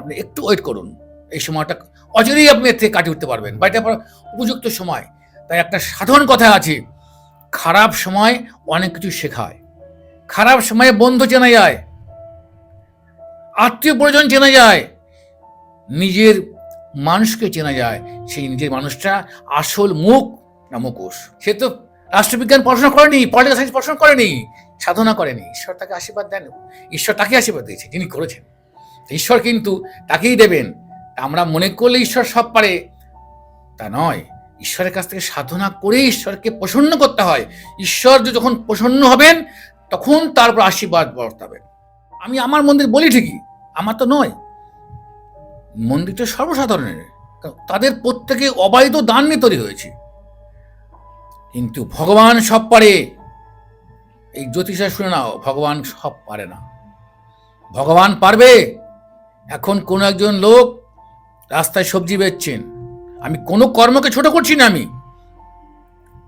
আপনি একটু ওয়েট করুন, এই সময়টা অচিরেই আপনি এর থেকে কাটিয়ে উঠতে পারবেন, বা এটা আপনার উপযুক্ত সময়। তাই একটা সাধারণ কথা আছে, খারাপ সময় অনেক কিছু শেখায়। খারাপ সময়ে বন্ধু চেনা যায়, আত্মীয় পরিজন চেনা যায়, নিজের মানুষকে চেনা যায়। সেই নিজের মানুষটা আসল মুখ না মুখোশ। সে তো রাষ্ট্রবিজ্ঞান পড়াশোনা করেনি, পলিটিক্যাল সায়েন্স পড়াশোনা করেনি, সাধনা করেনি, ঈশ্বর তাকে আশীর্বাদ দেন, ঈশ্বর তাকে আশীর্বাদ দিয়েছে যিনি করেছেন। ঈশ্বর কিন্তু তাকেই দেবেন। আমরা মনে করলে ঈশ্বর সব পারে তা নয়, ঈশ্বরের কাছ থেকে সাধনা করে ঈশ্বরকে প্রসন্ন করতে হয়। ঈশ্বর যখন প্রসন্ন হবেন তখন তারপর আশীর্বাদ বর্তাবেন। আমি আমার মন্দির বলি ঠিকই, আমার তো নয়, মন্দিরটা সর্বসাধারণের, তাদের প্রত্যেকে অবাধিত দান নিয়ে তৈরি হয়েছে। কিন্তু ভগবান সব পারে, এই জ্যোতিষা শুনে নাও, ভগবান সব পারে না। ভগবান পারবে। এখন কোন একজন লোক রাস্তায় সবজি বেচছেন, আমি কোনো কর্মকে ছোট করছি না, আমি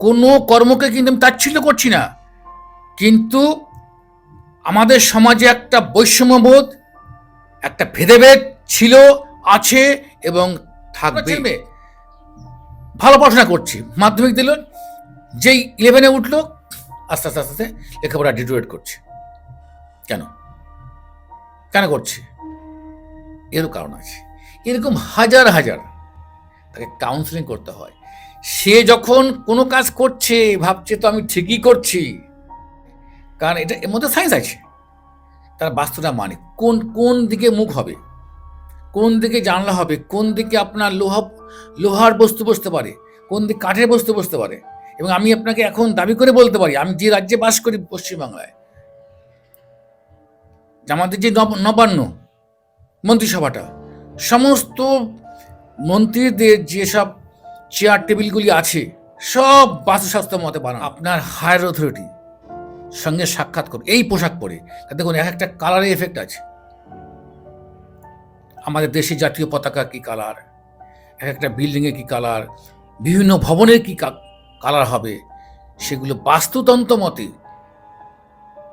কোনো কর্মকে কিন্তু আমি তাচ্ছিল্য করছি না, কিন্তু আমাদের সমাজে একটা বৈষম্যবোধ, একটা ভেদাভেদ ছিল, আছে এবং থাকবে। ভালো পড়াশোনা করছি, মাধ্যমিক দিল, যেই 11-এ উঠলো আস্তে আস্তে আস্তে লেখাপড়া ডিটোরেট করছে। কেন কেন করছে? এরও কারণ আছে। এরকম হাজার হাজার, তাকে কাউন্সেলিং করতে হয়। সে যখন কোনো কাজ করছে ভাবছে তো আমি ঠিকই করছি, কারণ এটা এর মধ্যে সায়েন্স আছে, তার বাস্তুটা মানে কোন কোন দিকে মুখ হবে, কোন দিকে জানলা হবে, কোন দিকে আপনার লোহার বস্তু বসতে পারে, কোন দিকে কাঠের বস্তু বসতে পারে। এবং আমি আপনাকে এখন দাবি করে বলতে পারি, আমি যে রাজ্যে বাস করি পশ্চিমবাংলায়, আমাদের যে নবান্ন মন্ত্রিসভাটা, সমস্ত মন্ত্রীদের যেসব চেয়ার টেবিলগুলি আছে সব বাস্তুশাস্ত্র মতে বানানো। আপনার হায়ার অথরিটি সঙ্গে সাক্ষাৎ করুন এই পোশাক পরে, দেখুন এক একটা কালারের এফেক্ট আছে। আমাদের দেশের জাতীয় পতাকা কি কালার, এক একটা বিল্ডিংয়ে কি কালার, বিভিন্ন ভবনের কি কালার হবে, সেগুলো বাস্তুতন্ত্র মতে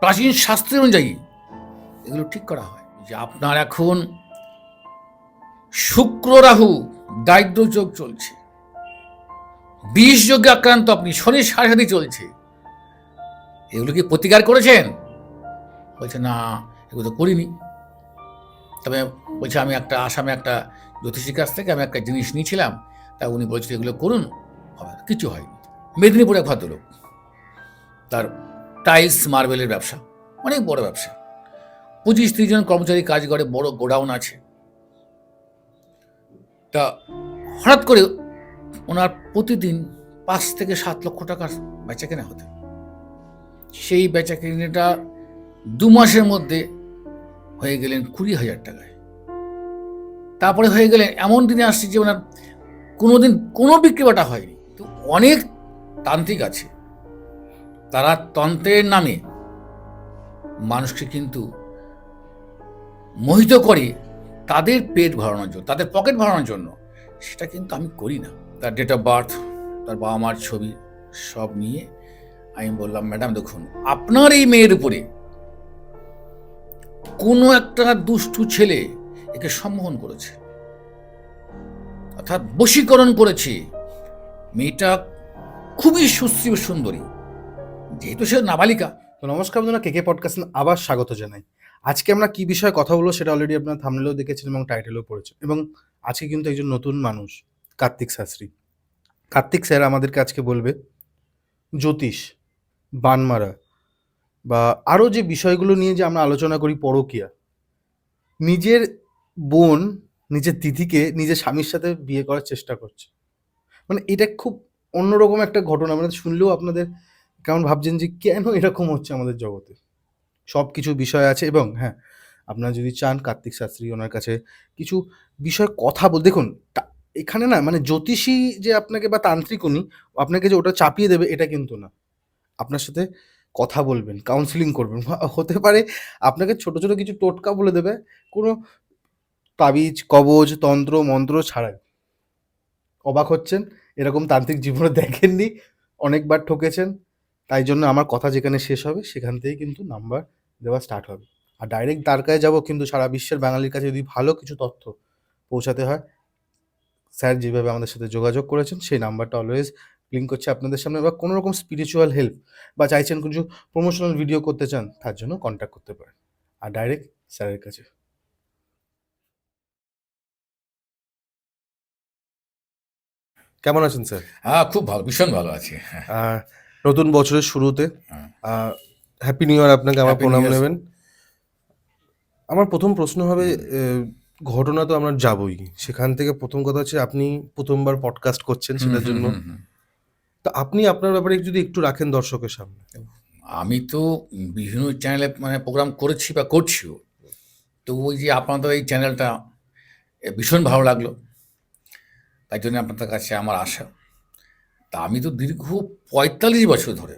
প্রাচীন শাস্ত্র অনুযায়ী এগুলো ঠিক করা হয়। যে আপনার এখন শুক্র রাহু দারিদ্র যোগ চলছে, 20 যোগে আক্রান্ত আপনি, শনি সাড়ে চলছে, এগুলো কি প্রতিকার করেছেন? বলছে না, এগুলো তো করিনি। তবে বলছে আমি একটা আসামে একটা জ্যোতিষীর কাছ থেকে আমি একটা জিনিস নিয়েছিলাম, তা উনি বলছেন এগুলো করুন, হবে কিছু হয়নি। মেদিনীপুরে এক ভদ্রলোক, তার টাইলস মার্বেলের ব্যবসা, অনেক বড় ব্যবসা, 25-30 জন কর্মচারী কাজ করে, বড় গোডাউন আছে। তা হঠাৎ করে ওনার প্রতিদিন 5 থেকে 7 লক্ষ টাকার বেচা কেনা হতো। সেই বেচা কেনাটা 2 মাসের মধ্যে হয়ে গেলেন 20,000 টাকায়। তারপরে হয়ে গেলেন এমন দিনে আসছে যে ওনার কোনোদিন কোনো বিক্রি বাটা হয়নি। তো অনেক তান্ত্রিক আছে, তারা তন্ত্রের নামে মানুষকে কিন্তু মোহিত করে তাদের পেট ভরানোর জন্য, তাদের পকেট ভরানোর জন্য। সেটা কিন্তু আমি করি না। তার ডেট অফ বার্থ, তার বাবা মার ছবি সব নিয়ে আমি বললাম, ম্যাডাম দেখুন, আপনার এই মেয়ের উপরে কোনো একটা দুষ্টু ছেলে একে সম্মোহন করেছে, অর্থাৎ বশীকরণ করেছে। মেয়েটা খুবই সুশ্রী সুন্দরী, যেহেতু সে নাবালিকা। তো নমস্কার বন্ধুরা, কেকে পডকাস্ট আবার স্বাগত জানাই। আজকে আমরা কি বিষয়ে কথা বলবো সেটা অলরেডি আপনার থাম্বনেলেও দেখেছেন এবং টাইটেলেও পড়েছেন। এবং আজকে কিন্তু একজন নতুন মানুষ, কার্তিক শাস্ত্রী। কার্তিক স্যার আমাদেরকে আজকে বলবে জ্যোতিষ, বানমারা বা আরও যে বিষয়গুলো নিয়ে যে আমরা আলোচনা করি, পরকীয়া, নিজের বোন নিজের দিদিকে নিজের স্বামীর সাথে বিয়ে করার চেষ্টা করছে। মানে এটা খুব অন্যরকম একটা ঘটনা। মানে শুনলেও আপনাদের কেমন ভাবছেন যে কেন এরকম হচ্ছে আমাদের জগতে। সব কিছু বিষয় আছে। এবং হ্যাঁ, আপনারা যদি চান কার্তিক শাস্ত্রী ওনার কাছে কিছু বিষয় কথা বল, দেখুন এখানে না মানে জ্যোতিষী যে আপনাকে বা তান্ত্রিক উনি আপনাকে যে ওটা চাপিয়ে দেবে এটা কিন্তু না। আপনার সাথে কথা বলবেন, কাউন্সিলিং করবেন, হতে পারে আপনাকে ছোট ছোট কিছু টোটকা বলে দেবে, কোনো তাবিজ কবজ তন্ত্র মন্ত্র ছাড়াই। অবাক হচ্ছেন, এরকম তান্ত্রিক জীবনে দেখেননি, অনেকবার ঠকেছেন। তাই জন্য আমার কথা যেখানে শেষ হবে সেখান থেকেই কিন্তু নাম্বার দেওয়া স্টার্ট হবে। আর ডাইরেক্ট তার কাছে যাবো, কিন্তু সারা বিশ্বের বাঙালির কাছে যদি ভালো কিছু তথ্য পৌঁছাতে হয়, স্যার যেভাবে আমাদের সাথে যোগাযোগ করেছেন সেই নাম্বারটা অলওয়েজ লিঙ্ক করছে আপনাদের সামনে। বা কোনো রকম স্পিরিচুয়াল হেল্প বা চাইছেন কিছু প্রমোশনাল ভিডিও করতে চান, তার জন্য কন্ট্যাক্ট করতে পারেন আর ডাইরেক্ট স্যারের কাছে। কেমন আছেন স্যার? হ্যাঁ, খুব ভালো, ভীষণ ভালো আছি। হ্যাঁ, নতুন বছরের শুরুতে হ্যাঁ। হ্যাপি নিউ ইয়ার, আপনাকে আমার Happy প্রণাম New Year. নেবেন। আমার প্রথম প্রশ্ন হবে, ঘটনা তো আমরা যাবই, সেখান থেকে প্রথম কথা হচ্ছে আপনি প্রথমবার পডকাস্ট করছেন, সেটার জন্য তো আপনি আপনার ব্যাপারে যদি একটু রাখেন দর্শকের সামনে। আমি তো বিভিন্ন চ্যানেলে মানে প্রোগ্রাম করেছি বা করছিও, তো ওই যে আপনাদের এই চ্যানেলটা ভীষণ ভালো লাগলো, তাই জন্য আপনাদের কাছে আমার আশা। তা আমি তো দীর্ঘ ৪৫ বছর ধরে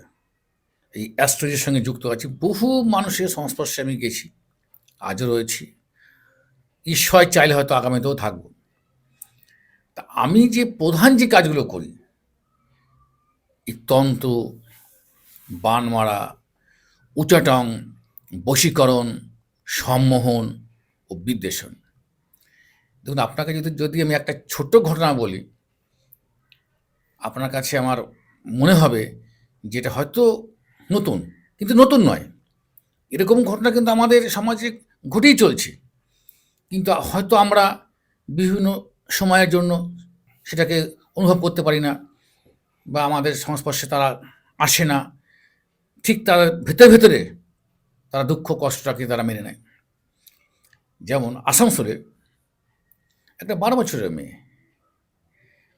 এই অ্যাস্ট্রোলজির সঙ্গে যুক্ত আছি। বহু মানুষের সংস্পর্শে আমি গেছি, আজও রয়েছি, ঈশ্বর চাইলে হয়তো আগামীতেও থাকবো। তা আমি যে প্রধান যে কাজগুলো করি, এই তন্ত্র, বান মারা, উচাটন, বশীকরণ, সম্মোহন ও বিদ্বেষণ। দেখুন, আপনাকে যদি আমি একটা ছোট্ট ঘটনা বলি, আপনার কাছে আমার মনে হবে যেটা হয়তো নতুন, কিন্তু নতুন নয়। এরকম ঘটনা কিন্তু আমাদের সমাজে ঘটেই চলছে, কিন্তু হয়তো আমরা বিভিন্ন সময়ের জন্য সেটাকে অনুভব করতে পারি না, বা আমাদের সংস্পর্শে তারা আসে না। ঠিক তার ভেতরে ভেতরে তারা দুঃখ কষ্টটাকে তারা মেনে নেয়। যেমন আসানসোলে একটা ১২ বছরের মেয়ে,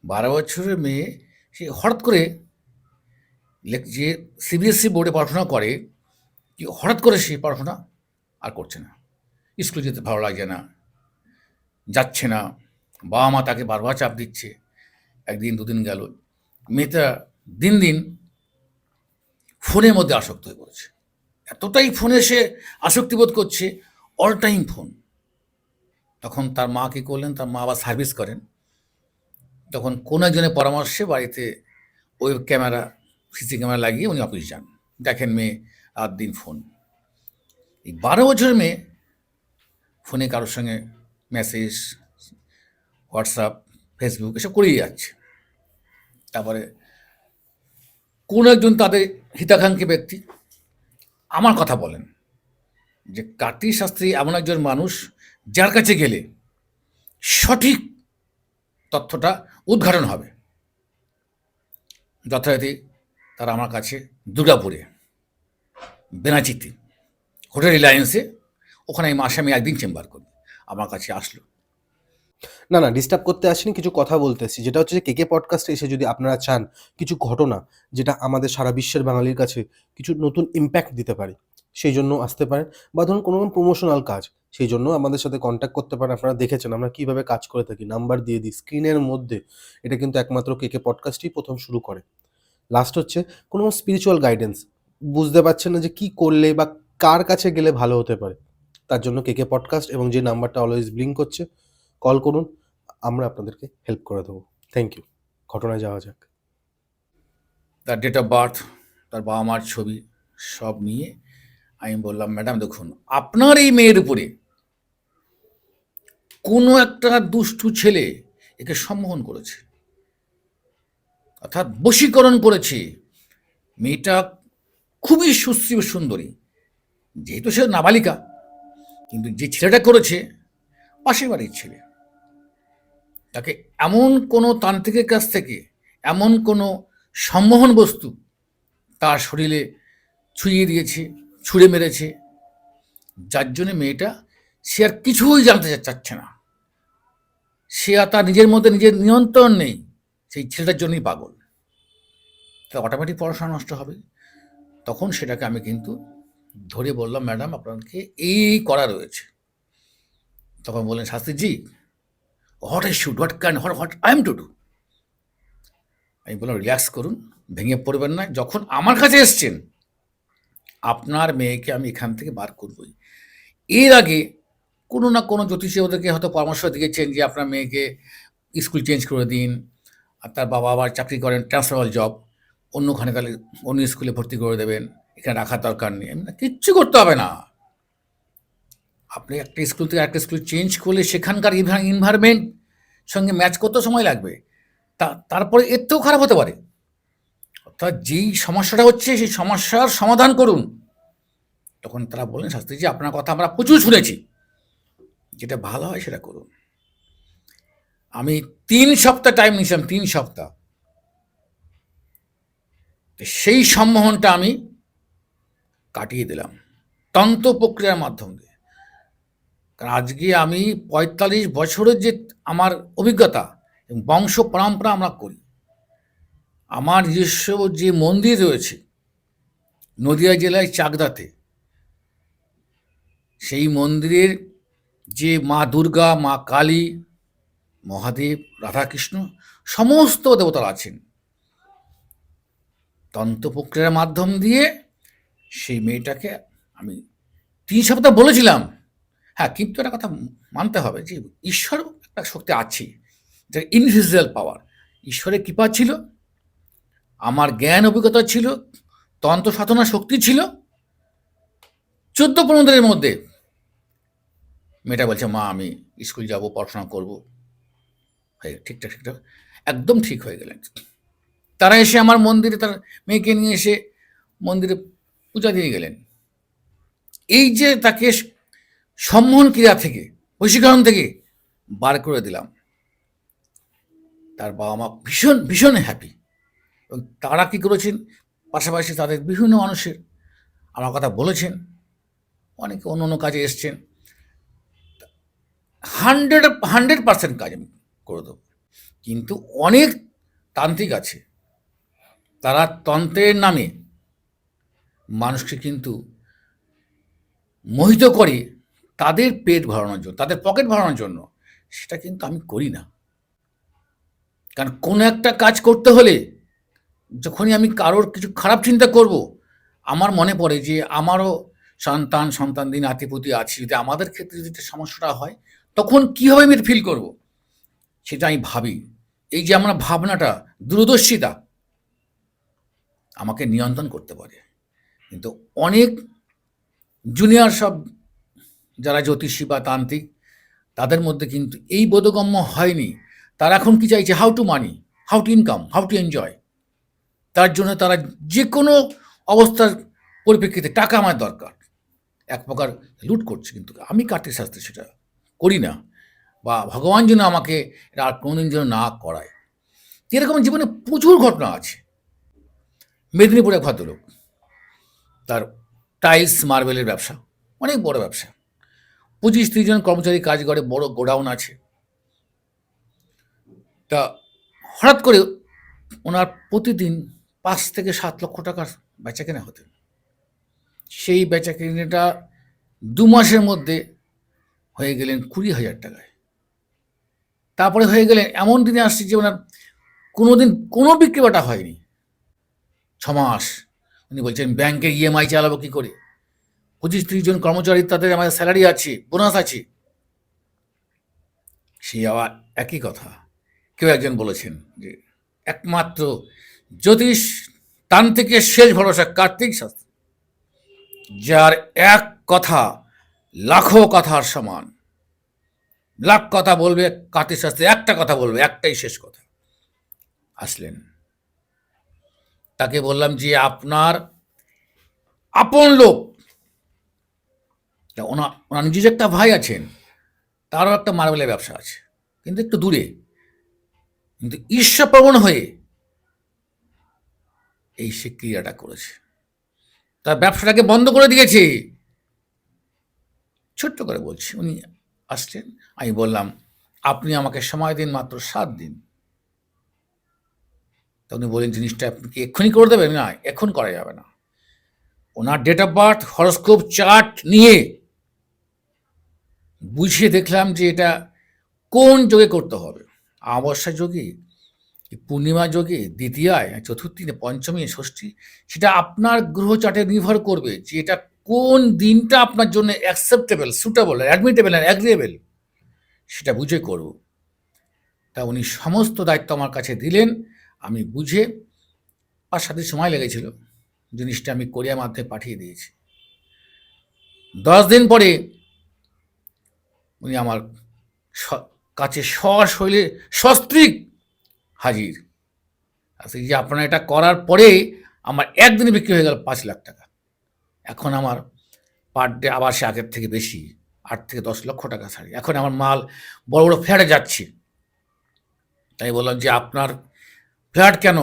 ১২ বছরের মেয়ে, সে হঠাৎ করে যে সিবিএসসি বোর্ডে পড়াশোনা করে, কি হঠাৎ করে সে পড়াশোনা আর করছে না, স্কুলে যেতে ভালো লাগছে না, যাচ্ছে না, বাবা মা তাকে বারবার চাপ দিচ্ছে। একদিন দুদিন গেল, মেয়েটা দিন দিন ফোনের মধ্যে আসক্ত হয়ে পড়েছে। এতটাই ফোনে সে আসক্তি বোধ করছে, অল টাইম ফোন। তখন তার মা কী করলেন, তার মা আবার সার্ভিস করেন, তখন কোনো একজনের পরামর্শে বাড়িতে ওয়েব ক্যামেরা, সিসি ক্যামেরা লাগিয়ে উনি অফিস যান, দেখেন মেয়ে রাত দিন ফোন। এই ১২ বছরের মেয়ে ফোনে কারোর সঙ্গে মেসেজ, হোয়াটসঅ্যাপ, ফেসবুক এসব করেই যাচ্ছে। তারপরে কোনো একজন তাদের হিতাকাঙ্ক্ষী ব্যক্তি আমার কথা বলেন যে কার্তিক শাস্ত্রী এমন একজন মানুষ যার কাছে গেলে সঠিক তথ্যটা উদ্ঘাটন হবে। যথারীতি তারা আমার কাছে দুর্গাপুরে বেনাচিতে হোটেল রিলায়েন্সে, ওখানে এই মাসে আমি একদিন চেম্বার করি, আমার কাছে আসলো। না না, ডিস্টার্ব করতে আসিনি, কিছু কথা বলতেছি, যেটা হচ্ছে যে কেকে পডকাস্টে এসে যদি আপনারা চান কিছু ঘটনা যেটা আমাদের সারা বিশ্বের বাঙালির কাছে কিছু নতুন ইম্প্যাক্ট দিতে পারে, সেই জন্য আসতে পারেন। বা ধরুন কোনো রকম প্রমোশনাল কাজ, সেই জন্য আমাদের সাথে কন্ট্যাক্ট করতে পারেন। আপনারা দেখেছেন আমরা কীভাবে কাজ করে থাকি, নাম্বার দিয়ে দিই স্ক্রিনের মধ্যে। এটা কিন্তু একমাত্র কেকে পডকাস্টই প্রথম শুরু করে। লাস্ট হচ্ছে কোনো স্পিরিচুয়াল গাইডেন্স, বুঝতে পারছেন না যে কী করলে বা কার কাছে গেলে ভালো হতে পারে, তার জন্য কেকে পডকাস্ট এবং যে নাম্বারটা অলওয়েজ ব্লিঙ্ক করছে, কল করুন, আমরা আপনাদেরকে হেল্প করে দেবো। Thank you. ঘটনায় যাওয়া যাক। তার ডেট অফ বার্থ, তার বাবা মার ছবি সব নিয়ে আমি বললাম, ম্যাডাম দেখুন, আপনার এই মেয়ের উপরে কোনো একটা দুষ্টু ছেলে একে সম্মোহন করেছে, অর্থাৎ বশীকরণ করেছে। মেয়েটা খুবই সুশ্রী সুন্দরী, যেহেতু সে নাবালিকা, কিন্তু যে ছেলেটা করেছে পাশের বাড়ির ছেলে। তাকে এমন কোনো তান্ত্রিকের কাছ থেকে এমন কোনো সম্মোহন বস্তু তার শরীরে ছুঁয়ে দিয়েছে, ছুঁড়ে মেরেছে, যার জন্যে মেয়েটা সে আর কিছুই জানতে চাচ্ছে না। সে আর তার নিজের মধ্যে নিজের নিয়ন্ত্রণ নেই, সেই ছেলেটার জন্যই পাগল। তা অটোমেটিক পড়াশোনা নষ্ট হবে। তখন সেটাকে আমি কিন্তু ধরে বললাম, ম্যাডাম আপনাকে এই করা রয়েছে। তখন বললেন, Shastriji, what I should, what I am to do. আমি বললাম, রিল্যাক্স করুন, ভেঙে পড়বেন না। যখন আমার কাছে এসছেন, আপনার মেয়েকে আমি এখান থেকে বার করবই। এর আগে কোনো না কোনো জ্যোতিষী ওদেরকে হয়তো পরামর্শ দিয়েছেন যে আপনার মেয়েকে স্কুল চেঞ্জ করে দিন, আর তার বাবা আবার চাকরি করেন, ট্রান্সফারেবল জব, অন্যখানে তাহলে অন্য স্কুলে ভর্তি করে দেবেন, এখানে রাখার দরকার নেই। কিচ্ছু করতে হবে না। আপনি একটা স্কুল থেকে একটা স্কুল চেঞ্জ করলে সেখানকার এনভায়রনমেন্ট সঙ্গে ম্যাচ করতে সময় লাগবে, তারপরে এর থেকেও খারাপ হতে পারে। অর্থাৎ যেই সমস্যাটা হচ্ছে সেই সমস্যার সমাধান করুন। তখন তারা বললেন, শাস্ত্রীজি আপনার কথা আমরা প্রচুর শুনেছি, যেটা ভালো হয় সেটা করুন। আমি 3 সপ্তাহ টাইম নিয়েছিলাম, 3 সপ্তাহ। সেই সম্মোহনটা আমি কাটিয়ে দিলাম তন্ত্র প্রক্রিয়ার মাধ্যম দিয়ে। কারণ আজকে আমি 45 বছরের যে আমার অভিজ্ঞতা এবং বংশ পরম্পরা আমরা করি, আমার নিজস্ব যে মন্দির রয়েছে নদিয়া জেলায় চাকদাতে, সেই মন্দিরের যে মা দুর্গা, মা কালী, মহাদেব, রাধাকৃষ্ণ সমস্ত দেবতারা আছেন, তন্ত্র প্রক্রিয়ার মাধ্যম দিয়ে সেই মেয়েটাকে আমি 3 সপ্তাহ বলেছিলাম। হ্যাঁ, কিন্তু একটা কথা মানতে হবে যে ঈশ্বর একটা শক্তি আছে, যে ইনভিজিবল পাওয়ার। ঈশ্বরের কৃপা ছিল, আমার জ্ঞান অভিজ্ঞতা ছিল, তন্ত্র সাধনা শক্তি ছিল। 14-15 দিনের মধ্যে মেয়েটা বলছে, মা আমি স্কুল যাব, পড়াশোনা করব। ঠিকঠাক ঠিকঠাক একদম ঠিক হয়ে গেলেন। তারা এসে আমার মন্দিরে তার মেয়েকে নিয়ে এসে মন্দিরে পূজা দিয়ে গেলেন। এই যে তাকে সম্মোহন ক্রিয়া থেকে, বশীকরণ থেকে বার করে দিলাম, তার বাবা মা ভীষণ ভীষণ হ্যাপি। এবং তারা কী করেছেন, পাশাপাশি তাদের বিভিন্ন মানুষের আমার কথা বলেছেন, অনেকে অন্য অন্য কাজে এসছেন। 100% কাজ আমি করে দেবো। কিন্তু অনেক তান্ত্রিক আছে, তারা তন্ত্রের নামে মানুষকে কিন্তু মোহিত করে তাদের পেট ভরানোর জন্য, তাদের পকেট ভরানোর জন্য। সেটা কিন্তু আমি করি না। কারণ কোনো একটা কাজ করতে হলে যখনই আমি কারোর কিছু খারাপ চিন্তা করব, আমার মনে পড়ে যে আমারও সন্তান নাতিপুতি আছে, যদি আমাদের ক্ষেত্রে যদি সমস্যাটা হয় তখন কীভাবে আমি ফিল করব, সেটা আমি ভাবি। এই যে আমার ভাবনাটা, দূরদর্শিতা আমাকে নিয়ন্ত্রণ করতে পারে। কিন্তু অনেক জুনিয়র সব যারা জ্যোতিষী বা তান্ত্রিক, তাদের মধ্যে কিন্তু এই বোধগম্য হয়নি। তারা এখন কি চাইছে, how to money, how to income, how to enjoy. তার জন্য তারা যে কোনো অবস্থার পরিপ্রেক্ষিতে টাকা আমার দরকার, এক প্রকার লুট করছে। কিন্তু আমি কার্তিক শাস্ত্রে সেটা করি না, বা ভগবান যেন আমাকে এটা আর কোনোদিন যেন না করায়। এরকম জীবনে প্রচুর ঘটনা আছে। মেদিনীপুরে ভদ্রলোক, তার টাইলস মার্বেলের ব্যবসা, অনেক বড় ব্যবসা, 25-30 জন কর্মচারী কাজ করে, বড় গোডাউন আছে। তা হঠাৎ করে ওনার প্রতিদিন 5 থেকে 7 লক্ষ টাকার বেচা কেনা হতেন। সেই বেচা কেনাটা 2 মাসের মধ্যে হয়ে গেলেন 20,000 টাকায়। তারপরে হয়ে গেলেন, এমন দিনে আসছে যে ওনার কোনোদিন কোনো বিক্রি বাটা হয়নি 6 মাস। উনি বলছেন ব্যাংকের ইএমআই চালাবো কী করে, 25-30 জন কর্মচারী, তাদের আমাদের স্যালারি আছে, বোনাস আছে। সেই আবার একই কথা কেউ একজন বলেছেন যে একমাত্র জ্যোতিষ তান্ত্রিকের শেষ ভরসা কার্তিক শাস্ত্র, যার এক কথা লাখো কথার সমান। লাখ কথা বলবে, কার্তিক শাস্ত্রে একটা কথা বলবে, একটাই শেষ কথা। আসলেন, তাকে বললাম যে আপনার আপন লোক, ওনার নিজের একটা ভাই আছেন, তারও একটা মার্বেলের ব্যবসা আছে, কিন্তু একটু দূরে, কিন্তু ঈর্ষাপ্রবণ হয়ে এই সে ক্রিয়াটা করেছে, তার ব্যবসাটাকে বন্ধ করে দিয়েছে। ছোট্ট করে বলছি। উনি আসলেন, আমি বললাম আপনি আমাকে সময় দিন, মাত্র 7 দিন। তা উনি বলেন জিনিসটা আপনি কি এক্ষুনি করে দেবেন? না, এখন করা যাবে না। ওনার date of birth, horoscope chart নিয়ে বুঝিয়ে দেখলাম যে এটা কোন যোগে করতে হবে। অমাবস্যা যোগে, পূর্ণিমা যোগে, দ্বিতীয়ায়, চতুর্থী, পঞ্চমী, ষষ্ঠী, সেটা আপনার গ্রহ চার্টে নির্ভর করবে যে এটা কোন দিনটা আপনার জন্য অ্যাকসেপ্টেবল, সুটেবল, অ্যাডমিটেবল আর অ্যাগ্রিয়েবল, সেটা বুঝে করব। তা উনি সমস্ত দায়িত্ব আমার কাছে দিলেন। আমি বুঝে 5-7 দিন সময় লেগেছিল, জিনিসটা আমি কোরিয়ার মাধ্যমে পাঠিয়ে দিয়েছি। 10 দিন পরে উনি আমার কাছে সশৈলে সস্ত্রীক হাজির। আচ্ছা, যে আপনারা এটা করার পরে আমার একদিনে বিক্রি হয়ে গেল 5 লাখ টাকা। এখন আমার পার ডে আবার সে আগের থেকে বেশি 8 থেকে 10 লক্ষ টাকা ছাড়ি। এখন আমার মাল বড় বড় ফ্ল্যাটে যাচ্ছে। তাই বললাম যে আপনার ফ্ল্যাট কেন,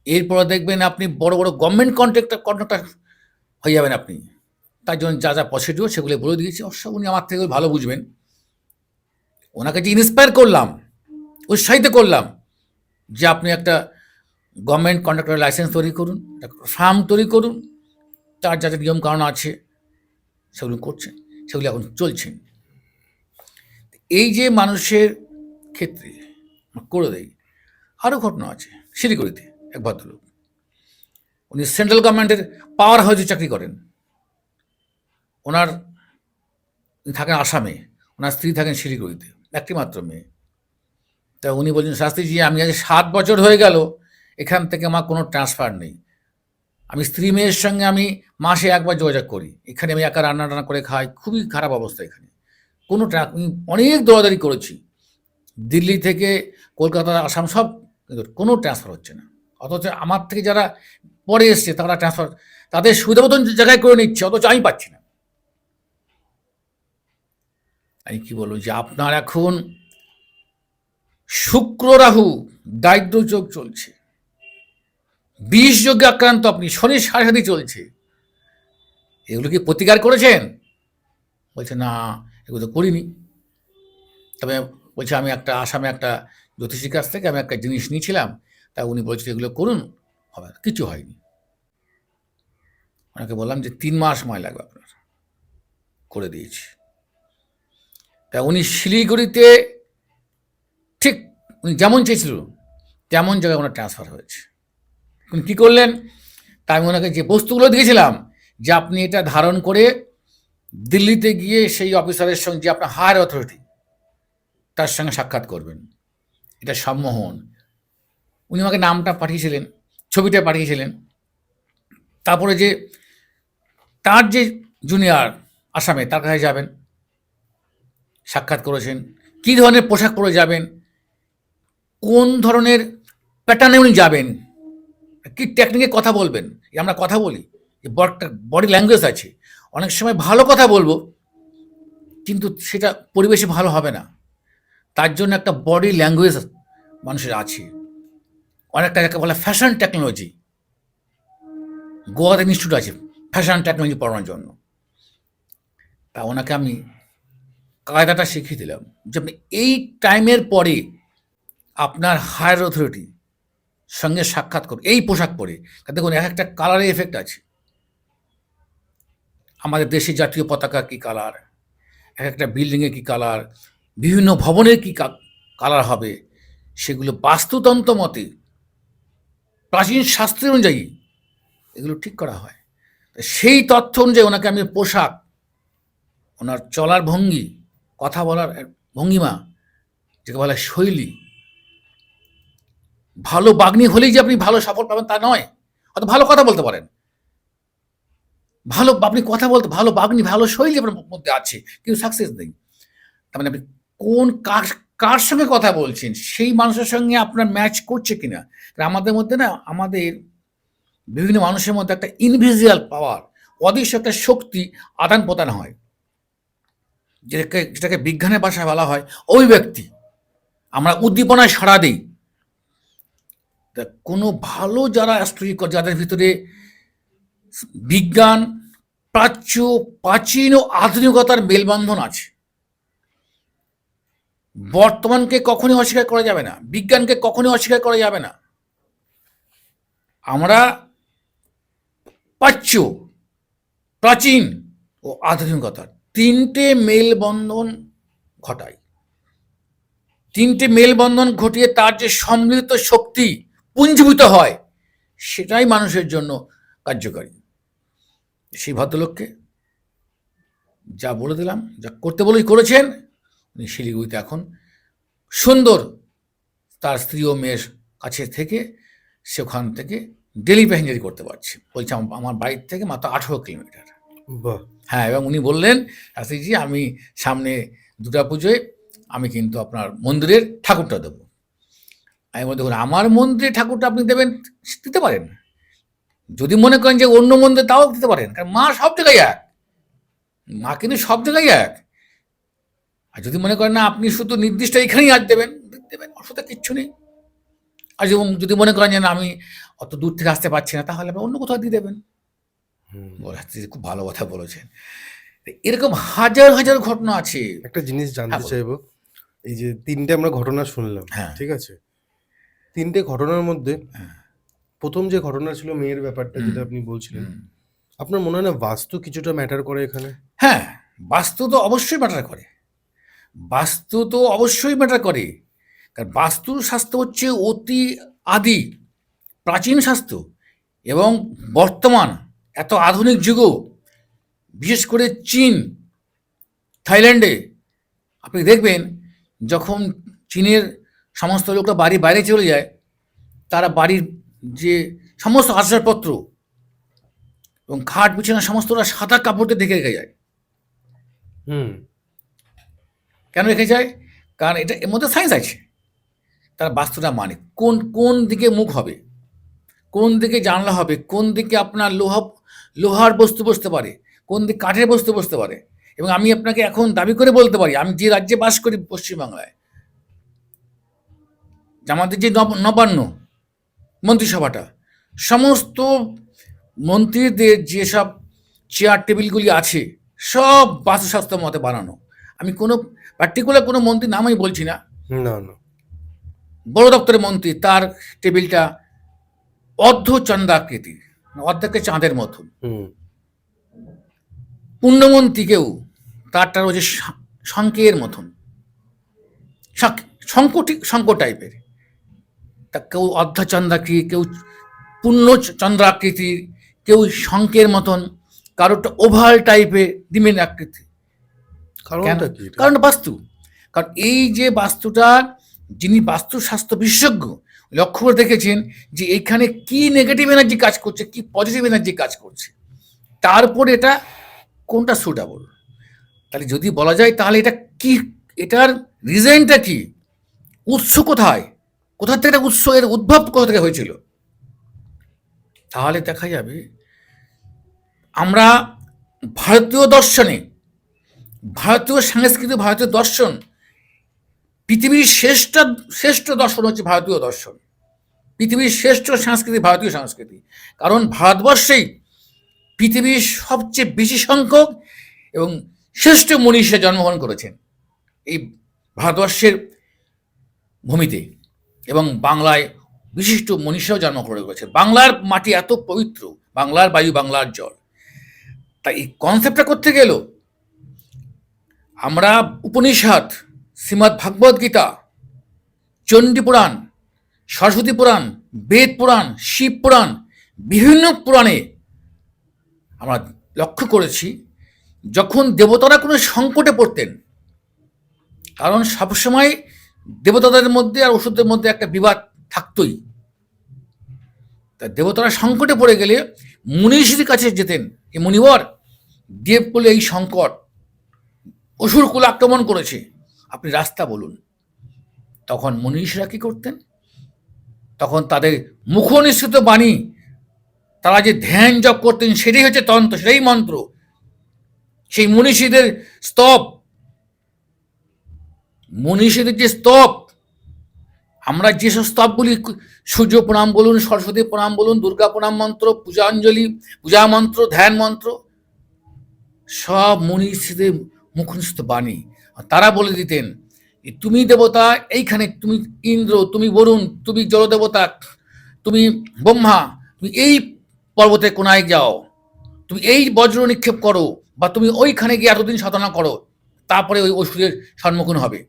এরপরে দেখবেন আপনি বড় বড় গভর্নমেন্ট কন্ট্রাক্টর হয়ে যাবেন আপনি। তার জন্য যা যা প্রসিডিওর সেগুলো বলে দিয়েছি। অবশ্য উনি আমার থেকে ভালো বুঝবেন। ওনাকে যে ইন্সপায়ার করলাম, উৎসাহিত করলাম যে আপনি একটা গভর্নমেন্ট কন্ট্রাক্টরের লাইসেন্স তৈরি করুন, একটা ফার্ম তৈরি করুন, তার যা যা নিয়মকানুন আছে সেগুলো করছেন, সেগুলো এখন চলছেন। এই যে মানুষের ক্ষেত্রে করে দেয়। আরও ঘটনা আছে। শিলিগুড়িতে এক ভদ্রলোক, উনি সেন্ট্রাল গভর্নমেন্টের পাওয়ার হাউসে চাকরি করেন। ওনার থাকেন আসামে, ওনার স্ত্রী থাকেন শিলিগুড়িতে, একটি মাত্র মেয়ে। তা উনি বলছেন, শাস্ত্রীজি আমি আজ 7 বছর হয়ে গেল, এখান থেকে আমার কোনো ট্রান্সফার নেই। আমি স্ত্রী মেয়ের সঙ্গে আমি মাসে একবার যোগাযোগ করি। এখানে আমি একা রান্না টান্না করে খাই, খুবই খারাপ অবস্থা এখানে। কোনো অনেক দৌড়াদৌড়ি করেছি, দিল্লি থেকে কলকাতা, আসাম, সব, কিন্তু কোনো ট্রান্সফার হচ্ছে না। অথচ আমার থেকে যারা পরে এসছে তারা ট্রান্সফার তাদের সুবিধা মতন জায়গায় করে নিচ্ছে, অথচ আমি পাচ্ছি না। আমি কি বলবো যে আপনার এখন শুক্র রাহু দারিদ্র যোগ চলছে, 20 যোগে আক্রান্ত আপনি, শনি সাড়ে চলছে। এগুলো কি প্রতিকার করেছেন? বলছে না, এগুলো তো করিনি। তবে বলছে আমি একটা আসামে একটা জ্যোতিষীর কাছ থেকে আমি একটা জিনিস নিয়েছিলাম, তা উনি বলছে এগুলো করুন, হবে না। কিছু হয়নি। ওনাকে বললাম যে 3 মাস সময় লাগবে আপনার, করে দিয়েছি। তা উনি শিলিগুড়িতে ঠিক উনি যেমন চেয়েছিল তেমন জায়গায় ওনার ট্রান্সফার হয়েছে। উনি কী করলেন, তা আমি ওনাকে যে বস্তুগুলো দিয়েছিলাম যে আপনি এটা ধারণ করে দিল্লিতে গিয়ে সেই অফিসারের সঙ্গে, যে আপনার হায়ার অথরিটি, তার সঙ্গে সাক্ষাৎ করবেন, এটা সম্মোহন। উনি আমাকে নামটা পাঠিয়েছিলেন, ছবিটা পাঠিয়েছিলেন। তারপরে যে তার যে জুনিয়র আসামে, তার কাছে যাবেন, সাক্ষাৎ করেছেন, কী ধরনের পোশাক পরে যাবেন, কোন ধরনের প্যাটার্নে উনি যাবেন, কী টেকনিকে কথা বলবেন। আমরা কথা বলি, যে বডি ল্যাঙ্গুয়েজ আছে, অনেক সময় ভালো কথা বলবো কিন্তু সেটা পরিবেশে ভালো হবে না। তার জন্য একটা বডি ল্যাঙ্গুয়েজ মানুষের আছে, অনেকটা যাকে বলে ফ্যাশন টেকনোলজি। গোয়াতে ইনস্টিটিউট আছে ফ্যাশন টেকনোলজি পড়ানোর জন্য। তা ওনাকে আমি কায়দাটা শিখিয়ে দিলাম যে আপনি এই টাইমের পরে আপনার হায়ার অথরিটি সঙ্গে সাক্ষাৎ করুন এই পোশাক পরে। দেখুন, এক একটা কালারের এফেক্ট আছে। আমাদের দেশের জাতীয় পতাকা কী কালার, এক একটা বিল্ডিংয়ের কী কালার, বিভিন্ন ভবনের কী কালার হবে, সেগুলো বাস্তুতন্ত্র মতে প্রাচীন শাস্ত্রের অনুযায়ী এগুলো ঠিক করা হয়। সেই তথ্য অনুযায়ী ওনাকে আমি পোশাক, ওনার চলার ভঙ্গি, কথা বলার ভঙ্গিমা, যাকে বলা শৈলী, ভালো বাগ্নি হলেই যে আপনি ভালো সফল পাবেন তা নয়। হয়তো ভালো কথা বলতে পারেন, ভালো আপনি কথা বলতে, ভালো বাগ্নি, ভালো শৈলী আপনার মধ্যে আছে, কিন্তু সাকসেস নেই। তার মানে আপনি কোন কার সঙ্গে কথা বলছেন, সেই মানুষের সঙ্গে আপনার ম্যাচ করছে কিনা। আমাদের মধ্যে না, আমাদের বিভিন্ন মানুষের মধ্যে একটা ইনভিজিবল পাওয়ার, অদৃশ্য একটা শক্তি আদান প্রদান হয়, যেটাকে বিজ্ঞানের ভাষায় বলা হয় অভিব্যক্তি। আমরা উদ্দীপনায় সাড়া দিই। তা কোনো ভালো যারা অ্যাস্ট্রোলজি, যাদের ভিতরে বিজ্ঞান, প্রাচীন ও আধুনিকতার মেলবন্ধন আছে, বর্তমানকে কখনোই অস্বীকার করা যাবে না, বিজ্ঞানকে কখনোই অস্বীকার করা যাবে না। আমরা প্রাচীন ও আধুনিকতার 3টে মেলবন্ধন ঘটাই। 3টে মেলবন্ধন ঘটিয়ে তার যে সমৃদ্ধ শক্তি পুঞ্জীভূত হয়, সেটাই মানুষের জন্য কার্যকারী। সেই ভদ্রলোককে যা বলে দিলাম, যা করতে বলেই করেছেন। উনি শিলিগুড়িতে এখন সুন্দর তার স্ত্রী ও মেয়ের কাছে থেকে সেখান থেকে ডেলি প্যাসেঞ্জারি করতে পারছে। বলছে আমার বাড়ির থেকে মাত্র 18 কিলোমিটার। বাহ! হ্যাঁ, এবং উনি বললেন, শাস্ত্রীজি আমি সামনে দুর্গাপুজোয় আমি কিন্তু আপনার মন্দিরের ঠাকুরটা দেবো। আমি বলি দেখুন আমার মন্দিরের ঠাকুরটা আপনি দেবেন, দিতে পারেন। যদি মনে করেন যে অন্য মন্দিরে, তাও দিতে পারেন, কারণ মা সব জায়গায় এক, মা কিন্তু সব জায়গায় এক। আর যদি মনে করেন না আপনি শুধু নির্দিষ্ট এখানেই আজ দেবেন, দেবেন, অসুবিধা কিচ্ছু নেই। আর যদি মনে করেন যে না আমি অত দূর থেকে আসতে পারছি না, তাহলে আপনি অন্য কোথাও দিয়ে দেবেন। খুব ভালো কথা বলেছেন। এরকম হাজার হাজার ঘটনা আছে। একটা জিনিস জানতে হ্যাঁ, চাইবো, এই যে 3টে আমরা ঘটনা শুনলাম, হ্যাঁ, ঠিক আছে, 3টে ঘটনার মধ্যে হ্যাঁ, প্রথম যে ঘটনা ছিল মেয়ের ব্যাপারটা, যেটা আপনি বলছিলেন, আপনার মনে হয় না বাস্তু কিছুটা ম্যাটার করে এখানে? হ্যাঁ, বাস্তু তো অবশ্যই ম্যাটার করে। বাস্তু তো অবশ্যই ম্যাটার করে, কারণ বাস্তুশাস্ত্র হচ্ছে অতি আদি প্রাচীন শাস্ত্র, এবং বর্তমান এত আধুনিক যুগও, বিশেষ করে চীন, থাইল্যান্ডে আপনি দেখবেন যখন চীনের সমস্ত লোকরা বাড়ির বাইরে চলে যায়, তারা বাড়ির যে সমস্ত আসবাবপত্র এবং খাট বিছানা সমস্তটা সাদা কাপড়ে ঢেকে রেখে যায়। কেন রেখে যায়? কারণ এটা এর মধ্যে সায়েন্স আছে। তারা বাস্তুটা মানে কোন কোন দিকে মুখ হবে, কোন দিকে জানলা হবে, কোন দিকে আপনার লোহার বস্তু বসতে পারে, কোন দিকে কাঠের বস্তু বসতে পারে। এবং আমি আপনাকে এখন দাবি করে বলতে পারি, আমি যে রাজ্যে বাস করি পশ্চিমবাংলায়, আমাদের যে নবান্ন মন্ত্রিসভাটা, সমস্ত মন্ত্রীদের যেসব চেয়ার টেবিলগুলি আছে সব বাস্তুশাস্ত্র মতে বানানো। আমি কোনো পার্টিকুলার কোনো মন্ত্রীর নাম আমি বলছি না, না না, বড় দপ্তরের মন্ত্রী, তার টেবিলটা অর্ধচন্দ্রাকৃতি, অর্ধেকে চাঁদের মতন। পুণ্যমন্ত্রীকেও তারটা রয়েছে শঙ্কের মতন, শঙ্খ টাইপের। তা কেউ অর্ধচন্দ্রাকৃতি, কেউ পূর্ণ চন্দ্রাকৃতি, কেউ শঙ্কের মতন, কারোটা ওভাল টাইপের ডিমের আকৃতি। কারণটা কি? কারণটা বাস্তু। কারণ এই যে বাস্তুটা, যিনি বাস্তুশাস্ত্র বিশেষজ্ঞ, লক্ষ্য করে দেখেছেন যে এখানে কি নেগেটিভ এনার্জি কাজ করছে, কি পজিটিভ এনার্জি কাজ করছে, তারপর এটা কোনটা সুটেবল। তাহলে যদি বলা যায় তাহলে এটা কি, এটার রিজনটা কি, উৎস কোথায়, কোথা থেকে এটা উৎস, এর উদ্ভব কোথা থেকে হয়েছিল, তাহলে দেখা যাবে আমরা ভারতীয় দর্শনে, ভারতীয় সংস্কৃতি, ভারতীয় দর্শন, পৃথিবীর শ্রেষ্ঠ দর্শন হচ্ছে ভারতীয় দর্শন, পৃথিবীর শ্রেষ্ঠ সংস্কৃতি ভারতীয় সংস্কৃতি। কারণ ভারতবর্ষেই পৃথিবীর সবচেয়ে বেশি সংখ্যক এবং শ্রেষ্ঠ মনীষী জন্মগ্রহণ করেছেন এই ভারতবর্ষের ভূমিতে, এবং বাংলায় বিশিষ্ট মনীষীরাও জন্মগ্রহণ করেছেন। বাংলার মাটি এত পবিত্র, বাংলার বায়ু, বাংলার জল। তাই এই কনসেপ্টটা করতে গেল আমরা উপনিষদ, শ্রীমদ্ ভাগবত গীতা, চণ্ডী পুরাণ, সরস্বতী পুরাণ, বেদ পুরাণ, শিব পুরাণ, বিভিন্ন পুরাণে আমরা লক্ষ্য করেছি যখন দেবতারা কোনো সংকটে পড়তেন, কারণ সবসময় দেবতাদের মধ্যে আর ওষুধের মধ্যে একটা বিবাদ থাকতই, তা দেবতারা সংকটে পড়ে গেলে মুনিষীর কাছে যেতেন, এই মুনিবর দেবকুলে এই সংকট, অসুর কুল আক্রমণ করেছে, আপনি রাস্তা বলুন। তখন মনীষীরা কি করতেন? তখন তাদের মুখনিসৃত বাণী, তারা যে ধ্যান জপ করতেন, সেটাই হচ্ছে তন্ত্র, সেটাই মন্ত্র। সেই মনীষীদের স্তব, মনীষীদের যে স্তব, আমরা যেসব স্তবগুলি, সূর্য প্রণাম বলুন, সরস্বতী প্রণাম বলুন, দুর্গা প্রণাম মন্ত্র, পূজাঞ্জলি, পূজা মন্ত্র, ধ্যান মন্ত্র, সব মনীষীদের মুখনিসৃত বাণী। তারা বলে দিতেন তুমি দেবতা এইখানে, তুমি ইন্দ্র, তুমি বরুণ, তুমি জলদেবতা, তুমি ব্রহ্মা, তুমি এই পর্বতের কোনায় যাও, তুমি এই বজ্র নিক্ষেপ করো, বা তুমি ওইখানে গিয়ে এতদিন সাধনা করো, তারপরে ওই অসুরের সম্মুখীন হবে।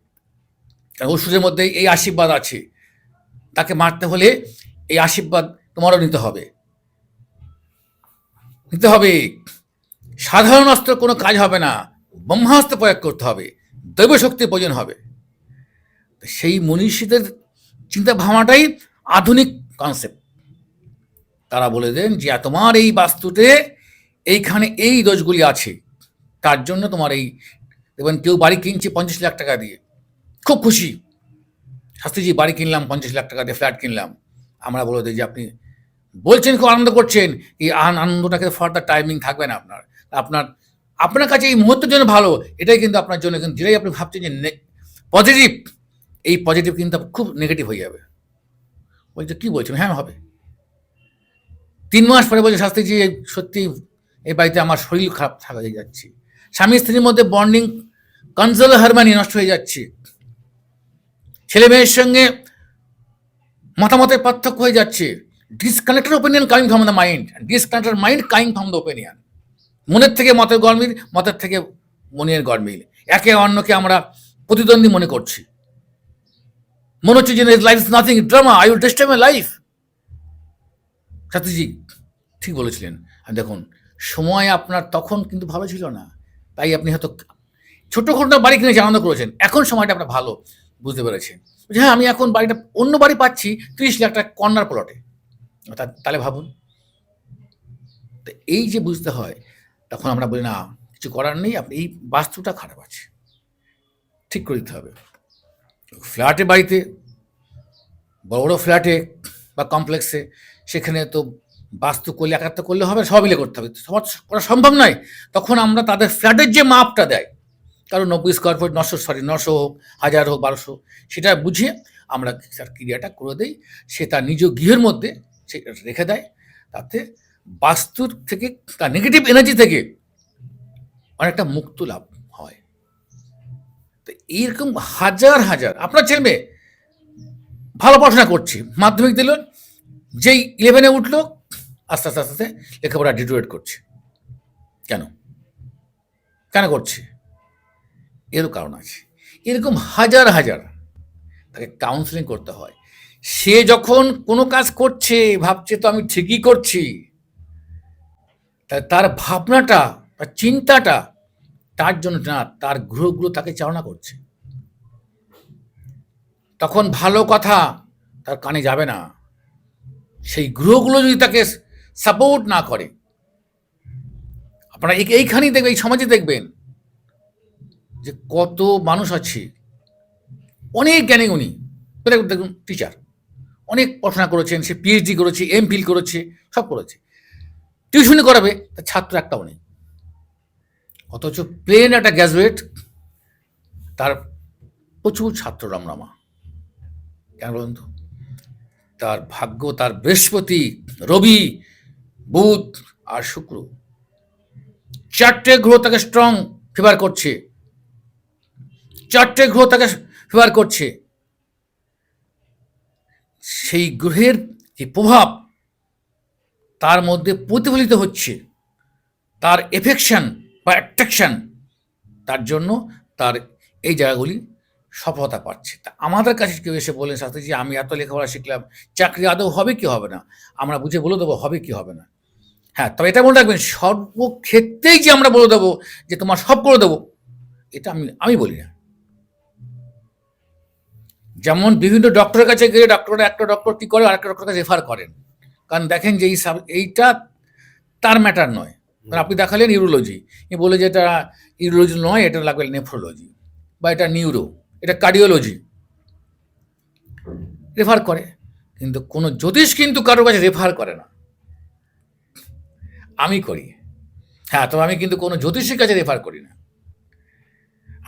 কারণ অসুরের মধ্যে এই আশীর্বাদ আছে, তাকে মারতে হলে এই আশীর্বাদ তোমারও নিতে হবে, নিতে হবে। সাধারণ অস্ত্র কোনো কাজ হবে না, ব্রহ্মাস্ত্র প্রয়োগ করতে হবে, দৈব শক্তির প্রয়োজন হবে। সেই মনীষীদের চিন্তা ভাবনাটাই আধুনিক কনসেপ্ট। তারা বলে দেন যে তোমার এই বাস্তুতে এইখানে এই দোষগুলি আছে, তার জন্য তোমার এই দেখবেন কেউ বাড়ি কিনছে 50 লাখ টাকা দিয়ে, খুব খুশি, শাস্ত্রীজি বাড়ি কিনলাম 50 লাখ টাকা দিয়ে, ফ্ল্যাট কিনলাম। আমরা বলে দিই যে আপনি বলছেন খুব আনন্দ করছেন, এই আনন্দটাকে ফার্দার টাইমিং থাকবে না আপনার। আপনার আপনার কাছে এই মুহূর্তের জন্য ভালো, এটাই কিন্তু আপনার জন্য, কিন্তু যেটাই আপনি ভাবছেন যে পজিটিভ, এই পজিটিভ কিন্তু খুব নেগেটিভ হয়ে যাবে। বলছে কী বলছেন? হ্যাঁ হবে। 3 মাস পরে বলছে শাস্ত্রীজি সত্যি এই বাড়িতে আমার শরীর খারাপ থাকা হয়ে যাচ্ছে, স্বামী স্ত্রীর মধ্যে বন্ডিং, কনসোল হারমানি নষ্ট হয়ে যাচ্ছে, ছেলে মেয়ের সঙ্গে মতামতের পার্থক্য হয়ে যাচ্ছে, disconnected opinion coming from the mind, disconnected mind coming from the opinion. মনের থেকে মতের গরমিল, মতের থেকে মনের গরমিল, একে অন্যকে আমরা প্রতিদ্বন্দ্বী মনে করছি। মনে হচ্ছে যে life is nothing, drama, I will disturb my life. Shastriji ঠিক বলেছিলেন। আর দেখুন, সময় আপনার তখন কিন্তু ভালো ছিল না, তাই আপনি হয়তো ছোট ঘটনা বাড়ি কিনে আনন্দ করেছেন, এখন সময়টা আপনার ভালো বুঝতে পেরেছেন। হ্যাঁ আমি এখন বাড়িটা, অন্য বাড়ি পাচ্ছি 30 লাখ টাকা কর্নার প্লটে, তাহলে ভাবুন। তো এই যে বুঝতে হয়, তখন আমরা বলি না কিছু করার নেই, আপনি এই বাস্তুটা খারাপ আছে, ঠিক করে দিতে হবে। ফ্ল্যাটে, বাড়িতে, বড় বড় ফ্ল্যাটে বা কমপ্লেক্সে, সেখানে তো বাস্তু করলে একাত্ম করলে হবে, সব মিলে করতে হবে, সবার করা সম্ভব নয়। তখন আমরা তাদের ফ্ল্যাটের যে মাপটা দেয়, কারণ 90 স্কোয়ার ফুট, 900 হোক, 1000 হোক, 1200, সেটা বুঝিয়ে আমরা তার ক্রিয়াটা করে দিই। সে তার নিজ গৃহের মধ্যে সে রেখে দেয়, তাতে বাস্তুর থেকে, তার নেগেটিভ এনার্জি থেকে অনেকটা মুক্ত লাভ হয়। তো এইরকম হাজার হাজার, আপনার ছেলে মেয়ে ভালো পড়াশোনা করছে, মাধ্যমিক দিল, যেই 11-এ উঠলো, আস্তে আস্তে আস্তে আস্তে লেখাপড়া ডিটোরেট করছে। কেন কেন করছে? এরও কারণ আছে। এরকম হাজার হাজার, তাকে কাউন্সেলিং করতে হয়। সে যখন কোনো কাজ করছে, ভাবছে তো আমি ঠিকই করছি, তার ভাবনাটা, তার চিন্তাটা তার জন্য না, তার গ্রহগুলো তাকে চালনা করছে। তখন ভালো কথা তার কানে যাবে না, সেই গ্রহগুলো যদি তাকে সাপোর্ট না করে। আপনারা এইখানেই দেখবেন, এই সমাজে দেখবেন যে কত মানুষ আছে অনেক জ্ঞানী গুণী, দেখুন টিচার, অনেক পড়াশোনা করেছেন, সে পিএইচডি করেছে, এমফিল করেছে, সব করেছে, টিউশনি করাবে, তার ছাত্র একটাও নেই। অথচ প্লেন একটা গ্র্যাজুয়েট, তার প্রচুর ছাত্র রামরামা। কেন বলুন তো? তার ভাগ্য, তার বৃহস্পতি, রবি, বুধ আর শুক্র, 4টে গ্রহ তাকে স্ট্রং ফেভার করছে, 4টে গ্রহ তাকে ফেভার করছে। সেই গ্রহের যে প্রভাব তার মধ্যে প্রতিফলিত হচ্ছে, তার এফেকশন বা অ্যাট্রাকশন, তার জন্য তার এই জায়গাগুলি সফলতা পাচ্ছে। তা আমাদের কাছে কেউ এসে বলেন শাস্ত্রীজি আমি এত লেখাপড়া শিখলাম, চাকরি আদৌ হবে কি হবে না, আমরা বুঝে বলে দেবো হবে কি হবে না। হ্যাঁ, তবে এটা মনে রাখবেন, সর্বক্ষেত্রেই যে আমরা বলে দেবো যে তোমার সব করে দেবো, এটা আমি বলি না। যেমন বিভিন্ন ডক্টরের কাছে গেলে ডক্টররা, একটা ডক্টর কী করে আরেকটা ডক্টরের কাছে রেফার করেন, কারণ দেখেন যে এইটা তার ম্যাটার নয়। আপনি দেখালেন ইউরোলজি, বলে যে এটা ইউরোলজি নয়, এটা লাগবে নেফ্রোলজি, বা এটা নিউরো, এটা কার্ডিওলজি, রেফার করে। কিন্তু কোনো জ্যোতিষ কিন্তু কারোর কাছে রেফার করে না, আমি করি। হ্যাঁ, তবে আমি কিন্তু কোনো জ্যোতিষীর কাছে রেফার করি না,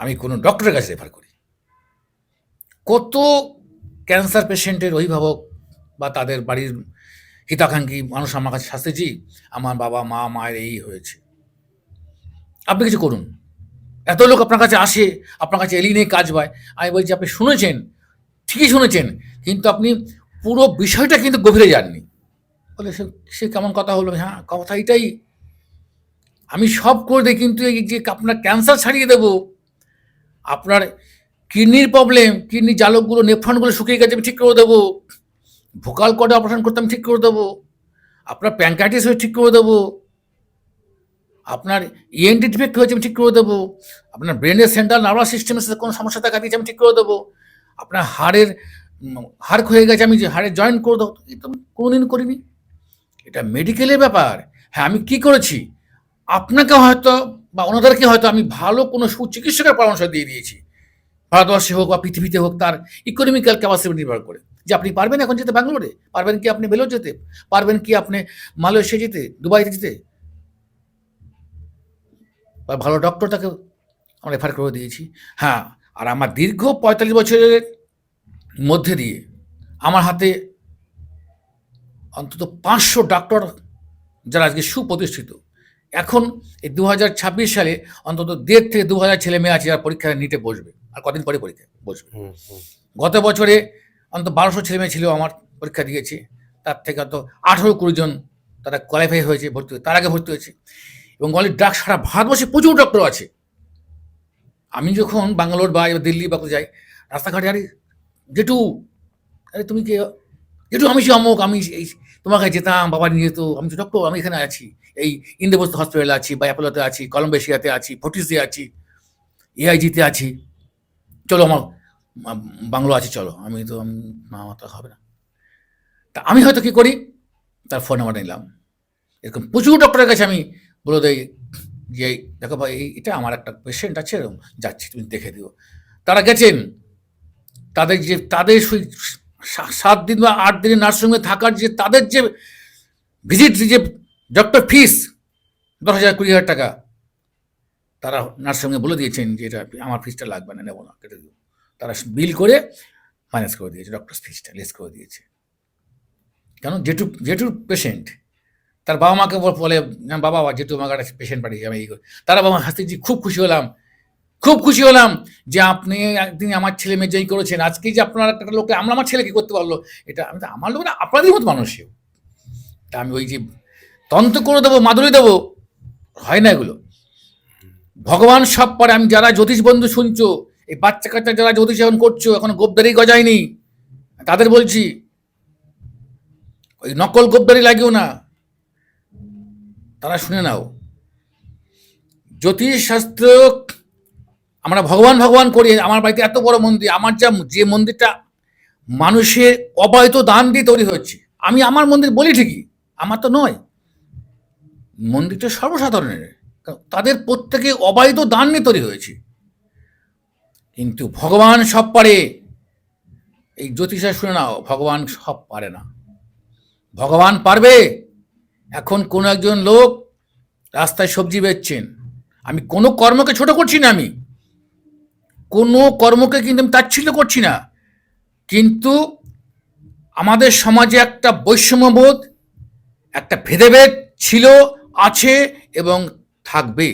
আমি কোনো ডক্টরের কাছে রেফার করি। কত ক্যান্সার পেশেন্টের অভিভাবক বা তাদের বাড়ির হিতাকাঙ্ক্ষী মানুষ আমার কাছে শাস্ত্রীজি আমার বাবা মায়ের এই হয়েছে, আপনি কিছু করুন। এত লোক আপনার কাছে আসে, আপনার কাছে এলি নেই কাজ পায়। আমি বলছি আপনি শুনেছেন, ঠিকই শুনেছেন, কিন্তু আপনি পুরো বিষয়টা কিন্তু গভীরে যাননি। বলে সে কেমন কথা হলো? হ্যাঁ, কথা এটাই, আমি সব করে দিই, কিন্তু এই যে আপনার ক্যান্সার ছাড়িয়ে দেবো, আপনার কিডনির প্রবলেম, কিডনির জালকগুলো, নেফ্রনগুলো শুকিয়ে গেছে, আমি ঠিক করে দেবো, ভোকাল কর্ডে অপারেশন করতে আমি ঠিক করে দেবো, আপনার প্যানক্রাইটিস হয়ে ঠিক করে দেবো, আপনার ইএনটি ডিফেক্ট হয়েছে আমি ঠিক করে দেবো, আপনার ব্রেনের সেন্ট্রাল নার্ভাস সিস্টেমের সাথে কোনো সমস্যা দেখা দিয়েছে আমি ঠিক করে দেবো, আপনার হাড় ক্ষয়ে গেছে আমি যে হাড়ের জয়েন্ট করে দেবো। এটা আমি কোনোদিন করিনি, এটা মেডিকেলের ব্যাপার। হ্যাঁ, আমি কি করেছি, আপনাকে হয়তো বা ওনাদেরকে হয়তো আমি ভালো কোনো সুচিকিৎসকের পরামর্শ দিয়ে দিয়েছি, ভারতবর্ষে হোক বা পৃথিবীতে হোক, তার ইকোনমিক্যাল ক্যাপাসিটি নির্ভর করে, যে আপনি পারবেন এখন যেতে ব্যাঙ্গালোরে, পারবেন কি আপনি ভেলোর যেতে, পারবেন কি আপনি মালয়েশিয়া যেতে, দুবাইতে যেতে, বা ভালো ডক্টর তাকে আমরা রেফার করে দিয়েছি। হ্যাঁ, আর আমার দীর্ঘ ৪৫ বছরের মধ্যে দিয়ে আমার হাতে অন্তত ৫০০ ডক্টর যারা আজকে সুপ্রতিষ্ঠিত। এখন এই ২০২৬ সালে অন্তত ১.৫ থেকে ২,০০০ ছেলে মেয়ে আছে যারা পরীক্ষায় নিটে বসবে, আর কদিন পরে পরীক্ষা বসবে। গত বছরে অন্তত ১২০০ ছেলে মেয়ে ছিল আমার পরীক্ষা দিয়েছে, তার থেকে অন্তত ১৮-২০ জন তারা কোয়ালিফাই হয়েছে, ভর্তি হয়েছে, তার আগে ভর্তি হয়েছে। এবং অলরেডি সারা ভারতবর্ষে প্রচুর ডক্টর আছে। আমি যখন ব্যাঙ্গালোর বা দিল্লি বা যাই, রাস্তাঘাটে আরে জেঠু, আরে তুমি কে? জেঠু আমি অমুক, আমি এই তোমার কাছে যেতাম, বাবা নিয়ে যেত, আমি তো ডক্টর, আমি এখানে আছি, এই ইন্দ্রপ্রস্থ হসপিটালে আছি, বা অ্যাপোলোতে আছি, কলম্বেশিয়াতে আছি, ফোর্টিসে আছি, এআইজিতে আছি, চলো আমার বাংলো আছে, চলো। আমি তো না, আমার তো হবে না। তা আমি হয়তো কী করি, তার ফোন নাম্বার নিলাম, এরকম প্রচুর ডক্টরের কাছে আমি বলে দেই যে দেখো ভাই, এটা আমার একটা পেশেন্ট আছে, এরকম যাচ্ছি, তুমি দেখে দিও। তারা গেছেন, তাদের 7 দিন বা 8 দিনের নার্সিংহোমে থাকার যে তাদের যে ভিজিট, যে ডক্টর ফিস ১০,০০০ ২০,০০০ টাকা, তারা নার্সিংহোমে বলে দিয়েছেন যে এটা আমার ফিসটা লাগবে না, নেবো না, কেটে দেবো। তারা বিল করে মাইনাস করে দিয়েছে, ডক্টর ফিসটা লেস করে দিয়েছে। কেন? জেঠুর পেশেন্ট, তার বাবা মাকে বলে, বাবা জেঠু আমার একটা পেশেন্ট পাঠিয়েছি, আমি এই করি। তারা বাবা হাসতে, খুব খুশি হলাম যে আপনি একদিন আমার ছেলে মেয়ে যেই করেছেন, আজকে যে আপনার একটা লোককে আমার ছেলে কি করতে পারলো, এটা আমি তো আমার লোক না, আপনাদের মতো মানুষও। তা আমি ওই যে তন্ত্র করে দেবো, মাদুরি দেবো, হয় না এগুলো। ভগবান সব পারে। আমি যারা জ্যোতিষ বন্ধু শুনছো, এই বাচ্চা কাচ্চা যারা জ্যোতিষ এখন করছো, এখন গোবদারি গজায়নি, তাদের বলছি ওই নকল গোবদারি লাগিও না, তারা শুনে নাও। জ্যোতিষ শাস্ত্র, আমরা ভগবান করি। আমার বাড়িতে এত বড় মন্দির, আমার যে মন্দিরটা মানুষের অবৈধ দান দিয়ে তৈরি হচ্ছে, আমি আমার মন্দির বলি ঠিকই, আমার তো নয়, মন্দিরটা সর্বসাধারণের, তাদের প্রত্যেকে অবৈধ দান নিয়ে তৈরি হয়েছে। কিন্তু ভগবান সব পারে, এই জ্যোতিষা শুনে নাও, ভগবান সব পারে না। ভগবান পারবে। এখন কোনো একজন লোক রাস্তায় সবজি বেচছেন, আমি কোনো কর্মকে ছোট করছি না, আমি কোনো কর্মকে কিন্তু আমি তাচ্ছিল্য করছি না, কিন্তু আমাদের সমাজে একটা বৈষম্যবোধ, একটা ভেদাভেদ ছিল, আছে এবং থাকবে।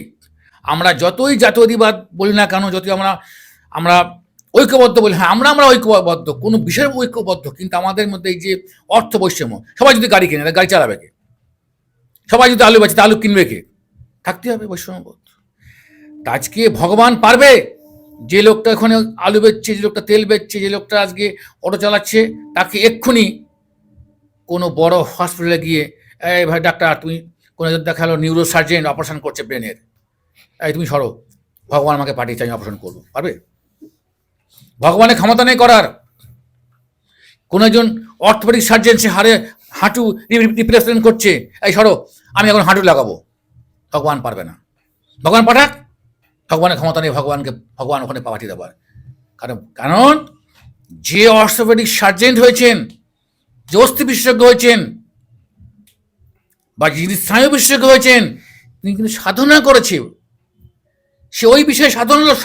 আমরা যতই জাতীয়তাবাদ বলি না কেন, যতই আমরা ঐক্যবদ্ধ বলি, হ্যাঁ আমরা ঐক্যবদ্ধ, কোনো বিষয়ের ঐক্যবদ্ধ, কিন্তু আমাদের মধ্যে এই যে অর্থ বৈষম্য, সবাই যদি গাড়ি কেনে, গাড়ি চালাবে কে? সবাই যদি আলু বেচে, আলু কিনবে কে? থাকতে হবে বৈষম্যবোধ। আজকে ভগবান পারবে, যে লোকটা ওখানে আলু বেচছে, যে লোকটা তেল বেচছে, যে লোকটা আজকে অটো চালাচ্ছে, তাকে এক্ষুনি কোনো বড় হসপিটালে গিয়ে, এই ভাই ডাক্তার, তুমি কোনো দেখালো নিউরো সার্জেন অপারেশন করছে ব্রেনের, এই তুমি সরো, ভগবান আমাকে পাঠিয়েছে, আমি অপারেশন করবো, পারবে? ভগবানের ক্ষমতা নেই করার। কোনো একজন অর্থোপেডিক সার্জেন, সে হাঁটু রিপ্লেসমেন্ট করছে, এই সরো, আমি এখন হাঁটু লাগাবো, ভগবান পারবে না। ভগবান পাঠাক, ভগবানের ক্ষমতা নেই ভগবান ওখানে পাঠিয়ে দেবার। কারণ যে অর্থোপেডিক সার্জেন্ট হয়েছেন, যে অস্থি বিশেষজ্ঞ হয়েছেন, বা যিনি স্নায়ু বিশেষজ্ঞ হয়েছেন, তিনি কিন্তু সাধনা করেছে, সে ওই বিষয়ে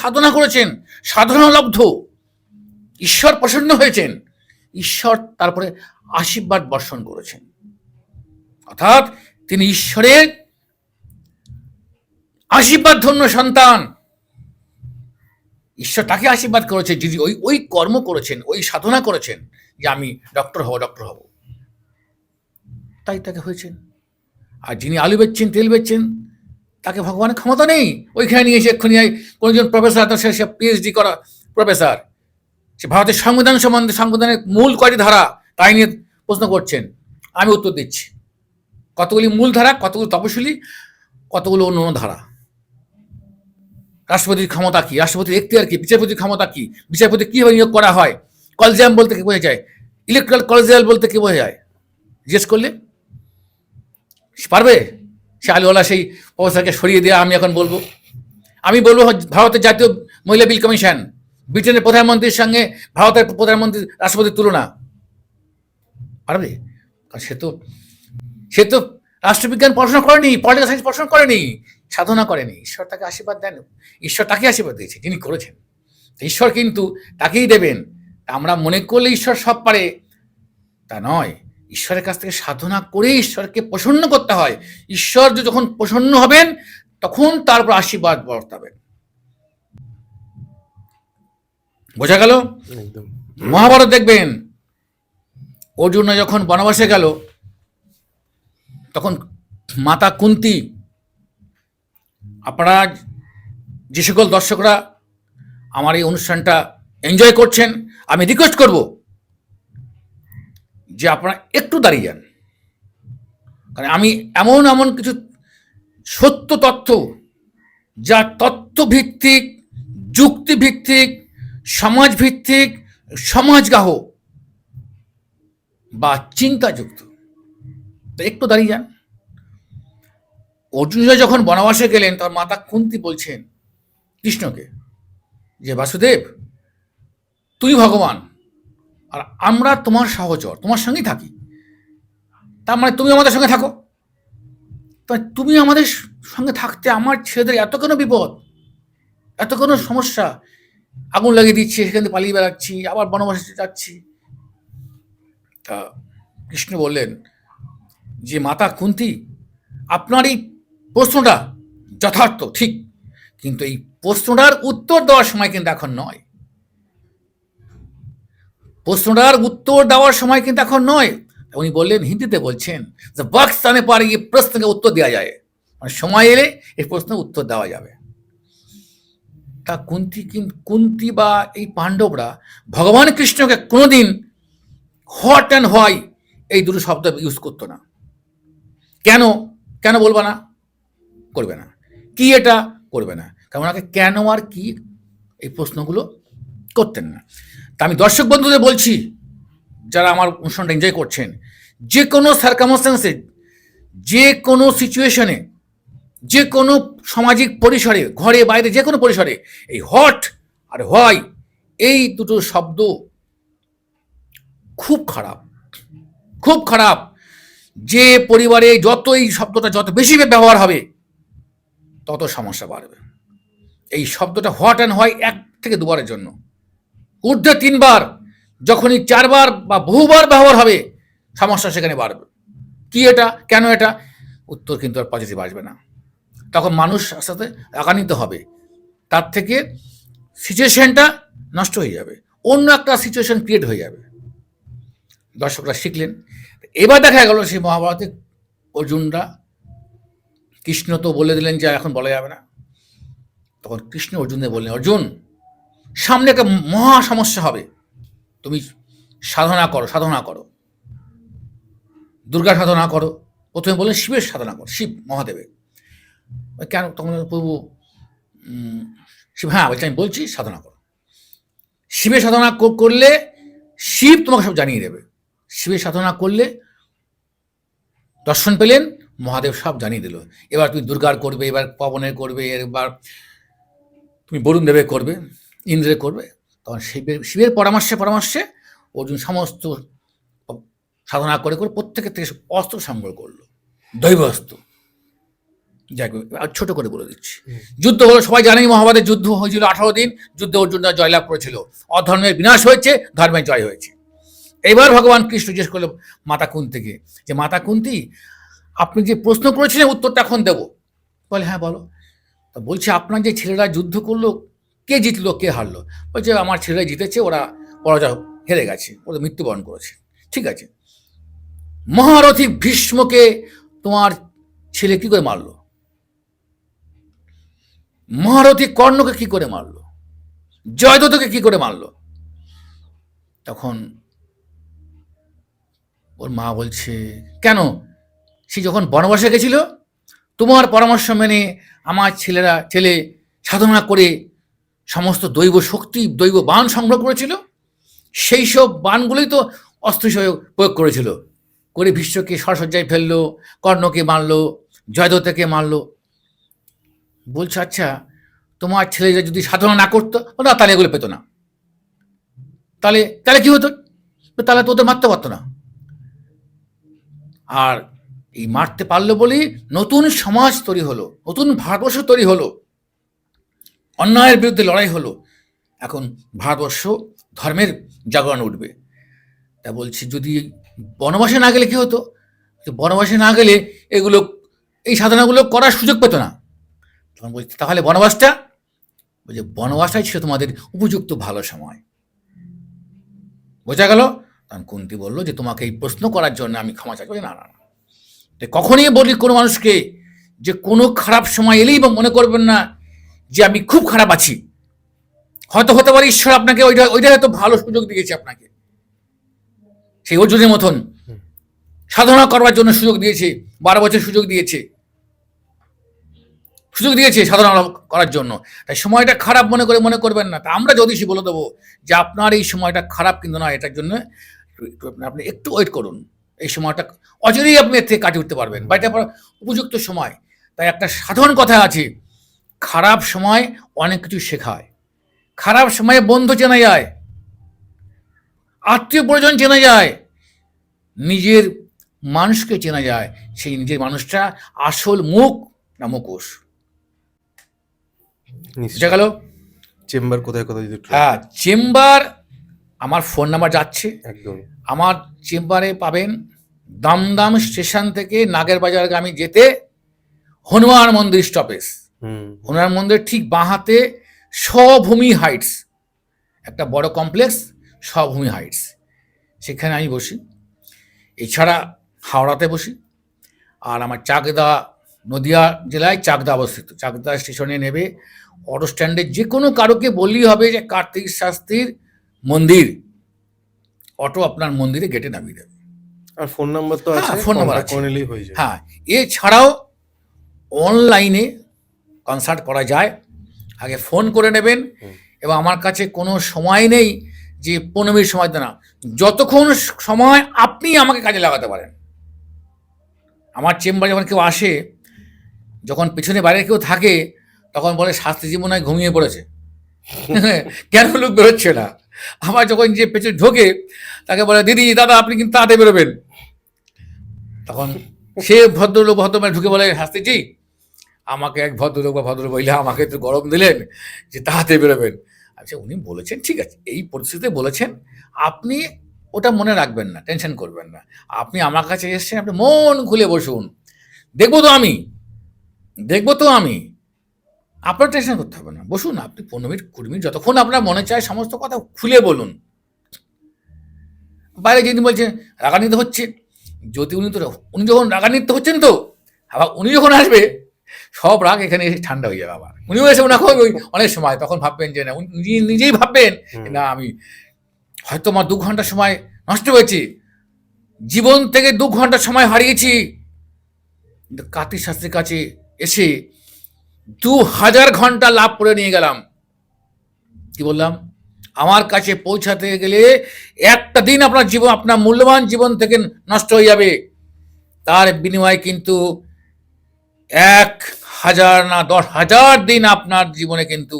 সাধনা করেছেন, সাধনালব্ধ, ঈশ্বর প্রসন্ন হয়েছেন, ঈশ্বর তারপরে আশীর্বাদ বর্ষণ করেছেন, অর্থাৎ তিনি ঈশ্বরের আশীর্বাদ ধন্য সন্তান। ঈশ্বর তাকে আশীর্বাদ করেছেন, যিনি ওই কর্ম করেছেন, ওই সাধনা করেছেন যে আমি ডক্টর হব, তাই তাকে হয়েছেন। আর যিনি আলু বেচছেন, তেল বেচছেন, তাকে ভগবানের ক্ষমতা নেই। ওইখানে নিয়ে এসে এক্ষুনি কোনোজন প্রফেসর, সে পিএইচডি করা প্রফেসর, সে ভারতের সংবিধান সম্বন্ধে, সংবিধানের মূল কয়টি ধারা তাই নিয়ে প্রশ্ন করছেন, আমি উত্তর দিচ্ছি। কতগুলি মূল ধারা, কতগুলো তপশিলি, কতগুলো অন্য ধারা। রাষ্ট্রপতির ক্ষমতা কি, রাষ্ট্রপতির এখতিয়ার কি, বিচারপতির ক্ষমতা কি, বিচারপতি কিভাবে নিয়োগ করা হয়, কলেজিয়াম বলতে কি বোঝা যায়, ইলেকট্রাল কলেজিয়াল বলতে কি বোঝা যায়, জিজ্ঞেস করলে পারবে? সে আলুওয়ালা সেই প্রফেসরকে সরিয়ে দিয়ে আমি এখন বলবো আমি বলবো ভারতের জাতীয় মহিলা বিল কমিশন, ব্রিটেনের প্রধানমন্ত্রীর সঙ্গে ভারতের প্রধানমন্ত্রী রাষ্ট্রপতির তুলনা পারবে? কারণ সে তো রাষ্ট্রবিজ্ঞান পড়াশোনা করেনি, পলিটিক্যাল সায়েন্স পড়াশোনা করেনি, সাধনা করেনি। ঈশ্বর তাকে আশীর্বাদ দেন, ঈশ্বর তাকে আশীর্বাদ দিয়েছে যিনি করেছেন। ঈশ্বর কিন্তু তাকেই দেবেন। আমরা মনে করলে ঈশ্বর সব পারে তা নয়। ঈশ্বরের কাছ থেকে সাধনা করে ঈশ্বরকে প্রসন্ন করতে হয়। ঈশ্বর যখন প্রসন্ন হবেন তখন তারপর আশীর্বাদ বর্তাবেন। বোঝা গেল? একদম। মহাভারত দেখবেন, অর্জুন যখন বনবাসে গেল তখন মাতা কুন্তী, আপনারা যে সকল দর্শকরা আমার এই অনুষ্ঠানটা এনজয় করছেন, আমি রিকোয়েস্ট করব যে আপনারা একটু দাঁড়িয়ে যান। কারণ আমি এমন এমন কিছু সত্য তথ্য, যা তথ্যভিত্তিক, যুক্তিভিত্তিক, সমাজভিত্তিক, সমাজগাহ বা চিন্তাযুক্ত, একটু দাঁড়িয়ে যান। অর্জুন যখন বনবাসে গেলেন তার মাতা কুন্তী বলছেন কৃষ্ণকে যে বাসুদেব, তুই ভগবান আর আমরা তোমার সহচর, তোমার সঙ্গেই থাকি, তার মানে তুমি আমাদের সঙ্গে থাকো। তাই তুমি আমাদের সঙ্গে থাকতে আমার ছেলেদের এত কেন বিপদ, এত কেন সমস্যা? আগুন লাগিয়ে দিচ্ছে, সেখান থেকে পালিয়ে বেড়াচ্ছি, আবার বনবাসে যাচ্ছি। তা কৃষ্ণ বললেন যে মাতা কুন্তী, আপনার এই প্রশ্নটা যথার্থ, ঠিক, কিন্তু এই প্রশ্নটার উত্তর দেওয়ার সময় কিন্তু এখন নয়। প্রশ্নটার উত্তর দেওয়ার সময় কিন্তু এখন নয়। উনি বললেন, হিন্দিতে বলছেন যে বক্স আনে পারে এই প্রশ্নকে উত্তর দেওয়া যায়, মানে সময় এলে এই প্রশ্নের উত্তর দেওয়া যাবে। তা কুন্তী বা এই পাণ্ডবরা ভগবান কৃষ্ণকে কোনোদিন হোয়াট অ্যান্ড হোয়াই এই দুটো শব্দ ইউজ করতো না। কেন? কেন বলবে না? করবে না। কি এটা? করবে না। কারণ ওনাকে কেন আর কি এই প্রশ্নগুলো করতেন না। তা আমি দর্শক বন্ধুদের বলছি, যারা আমার অনুষ্ঠানটা এনজয় করছেন, যে কোনো সার্কামস্টেন্সে, যে কোনো সিচুয়েশনে, যে কোনো সামাজিক পরিসরে, ঘরে বাইরে যে কোনো পরিসরে এই হট আর হোয়াই এই দুটো শব্দ খুব খারাপ, খুব খারাপ। যে পরিবারে যত এই শব্দটা যত বেশি ব্যবহার হবে তত সমস্যা বাড়বে। এই শব্দটা হোয়াট অ্যান্ড হোয়াই 1 থেকে 2 বারের জন্য, ঊর্ধ্বে 3 বার, যখনই 4 বার বা বহুবার ব্যবহার হবে সমস্যা সেখানে বাড়বে। কি এটা? কেন এটা? উত্তর কিন্তু আর পজিটিভ আসবে না। তখন মানুষ আস্তে আস্তে রাগান্বিত হবে, তার থেকে সিচুয়েশনটা নষ্ট হয়ে যাবে, অন্য একটা সিচুয়েশন ক্রিয়েট হয়ে যাবে। দর্শকরা শিখলেন। এবার দেখা গেল সেই মহাভারতে অর্জুনরা, কৃষ্ণ তো বলে দিলেন যে এখন বলা যাবে না। তখন কৃষ্ণ অর্জুনকে বললেন, অর্জুন, সামনে একটা মহা সমস্যা হবে, তুমি সাধনা করো, সাধনা করো, দুর্গা সাধনা করো। প্রথমে বললেন শিবের সাধনা করো, শিব মহাদেবের। কেন? তখন প্রভু শিব, হ্যাঁ বলছি, আমি বলছি সাধনা করো। শিবের সাধনা করলে শিব তোমাকে সব জানিয়ে দেবে। শিবের সাধনা করলে দর্শন পেলেন, মহাদেব সব জানিয়ে দিল। এবার তুমি দুর্গার করবে, এবার পবনের করবে, এবার তুমি বরুণ দেবের করবে, ইন্দ্রের করবে। তখন শিবের পরামর্শে অর্জুন সমস্ত সাধনা করে করে প্রত্যেকের থেকে অস্ত্র সংগ্রহ করলো, দৈব অস্ত্র। যাই ছোট করে বলে দিচ্ছি। যুদ্ধ হলো, সবাই জানেই মহাভারতের যুদ্ধ হয়েছিল 18 দিন। যুদ্ধে অর্জুনরা জয়লাভ করেছিল, অধর্মের বিনাশ হয়েছে, ধর্মের জয় হয়েছে। এবার ভগবান কৃষ্ণ জিজ্ঞেস করলো মাতা কুন্তীকে যে মাতা কুন্তী, আপনি যে প্রশ্ন করেছিলেন উত্তরটা এখন দেব। বলে হ্যাঁ বলো। তা বলছে, আপনার যে ছেলেরা যুদ্ধ করলো, কে জিতলো কে হারলো? বলছে আমার ছেলেরা জিতেছে, ওরা পরাজয় হেরে গেছে, ওরা মৃত্যুবরণ করেছে। ঠিক আছে, মহারথী ভীষ্মকে তোমার ছেলে কি করে মারলো? মহারথী কর্ণকে কি করে মারলো? জয়দ্রথকে কি করে মারলো? তখন ওর মা বলছে, কেন? সে যখন বনবাসে গেছিল তোমার পরামর্শ মেনে আমার ছেলে সাধনা করে সমস্ত দৈব শক্তি, দৈব বাণ সংগ্রহ করেছিল, সেই সব বাণগুলোই তো অস্ত্র হিসেবে প্রয়োগ করেছিল, করে ভীষ্মকে সরসজ্জায় ফেললো, কর্ণকে মারলো, জয়দ্রথকে মারলো। বলছে আচ্ছা, তোমার ছেলে যদি সাধনা না করতো না, তাহলে এগুলো পেতো না। তাহলে তাহলে কি হতো? তাহলে তো ওদের মারতে পারতো না। আর এই মারতে পারলো বলেই নতুন সমাজ তৈরি হলো, নতুন ভারতবর্ষ তৈরি হলো, অন্যায়ের বিরুদ্ধে লড়াই হলো। এখন ভারতবর্ষ ধর্মের জাগরণ উঠবে। তা বলছি, যদি বনবাসে না গেলে কি হতো? বনবাসে না গেলে এগুলো, এই সাধনাগুলো করার সুযোগ পেত না। তখন বলছি, তাহলে বনবাসটা, বলছে বনবাসটাই ছিল তোমাদের উপযুক্ত ভালো সময়। বোঝা গেল? তখন কুন্তী বললো যে তোমাকে এই প্রশ্ন করার জন্য আমি ক্ষমা চাইছি। না না না, কখনই বলি কোনো মানুষকে যে কোনো খারাপ সময় এলেই মনে করবেন না যে আমি খুব খারাপ আছি। হয়তো হতে পারে ঈশ্বর আপনাকে ওইটা হয়তো ভালো সুযোগ দিয়েছে, আপনাকে সেই অর্জুনের মতন সাধনা করবার জন্য সুযোগ দিয়েছে, 12 বছর সুযোগ দিয়েছে সাধনা করার জন্য। তাই সময়টা খারাপ মনে করবেন না। তা আমরা জ্যোতিষী বলে দেবো যে আপনার এই সময়টা খারাপ কিন্তু না, এটার জন্য আপনি একটু ওয়েট করুন। এই সময়টা অচিরেই আপনি এর থেকে কাটিয়ে উঠতে পারবেন, বা এটা উপযুক্ত সময়। তাই একটা সাধারণ কথা আছে, খারাপ সময় অনেক কিছু শেখায়। খারাপ সময়ে বন্ধু চেনা যায়, আত্মীয় পরিজন চেনা যায়, নিজের মানুষকে চেনা যায়। সেই নিজের মানুষটা আসল মুখ না মুখোশ। বুঝা গেল? চেম্বার কোথায় কোথায়? হ্যাঁ, চেম্বার আমার ফোন নাম্বার যাচ্ছে। একদম আমার চেম্বারে পাবেন দমদম স্টেশন থেকে নাগেরবাজারগামী যেতে হনুমান মন্দির স্টপেজ। হনুমান মন্দির ঠিক বাঁ হাতে স্বভূমি হাইটস, একটা বড় কমপ্লেক্স, স্বভূমি হাইটস, সেখানে আমি বসি। এছাড়া হাওড়াতে বসি। আর আমার চাকদা, নদিয়া জেলায় চাকদা অবস্থিত। চাকদা স্টেশনে নেবে, অটো স্ট্যান্ডে যে কোনো কারোকে বললেই হবে যে কার্তিক শাস্ত্রীর মন্দির, অটো আপনার মন্দিরে গেটে নামিয়ে দেবে। আর ফোন নাম্বার তো আছে, ফোন নাম্বার আছে। হয়ে যায়। হ্যাঁ, এছাড়াও অনলাইনে কনসাল্ট করা যায়। আগে ফোন করে নেবেন, এবং আমার কাছে কোনো সময় নেই যে 15 মিনিট সময় দেন না, যতক্ষণ সময় আপনি আমাকে কাজে লাগাতে পারেন। আমার চেম্বারে যখন কেউ আসে, যখন পেছনে বাইরে কেউ থাকে, তখন বলে শাস্ত্রীজি মনে হয় ঘুমিয়ে পড়েছে, কেন লোক বেরোচ্ছে না। আবার যখন যে পেছনে ঢোকে তাকে বলে দিদি দাদা আপনি কিন্তু তাড়াতাড়ি বেরোবেন। তখন সে ভদ্রলোক ঢুকে বলে শাস্ত্রীজি, আমাকে এক ভদ্রলোক বা ভদ্র মহিলা আমাকে একটু গরম দিলেন যে তাড়াতাড়ি বেরোবেন। আচ্ছা, উনি বলেছেন ঠিক আছে, এই পরিস্থিতিতে বলেছেন, আপনি ওটা মনে রাখবেন না, টেনশন করবেন না। আপনি আমার কাছে এসেছেন, আপনি মন খুলে বসুন, দেখবো তো আমি, আপনার টেনশন করতে হবে না। বসুন আপনি 15 মিনিট 20 মিনিট, যতক্ষণ আপনার মনে চায় সমস্ত কথা খুলে বলুন। বাইরে যেদিন বলছেন রাগান্বিত হচ্ছে, যদি উনি যখন রাগান্বিত হচ্ছেন, তো আবার উনি যখন আসবে সব রাগ এখানে এসে ঠান্ডা হয়ে যাবে। আবার উনিও এসে ওনাকে ওই অনেক সময় তখন ভাববেন যে না, উনি নিজেই ভাববেন না, আমি হয়তো আমার 2 ঘন্টা সময় নষ্ট হয়েছে, জীবন থেকে 2 ঘন্টা সময় হারিয়েছি। কিন্তু কার্তিক শাস্ত্রীর কাছে এসে 2000 ঘন্টা লাভ করে নিয়ে গেলাম। কি বললাম? আমার কাছে পৌঁছাতে গেলে একটা দিন আপনার মূল্যবান জীবন থেকে নষ্ট হয়ে যাবে, তার বিনিময়ে কিন্তু 1000 না 10,000 দিন আপনার জীবনে কিন্তু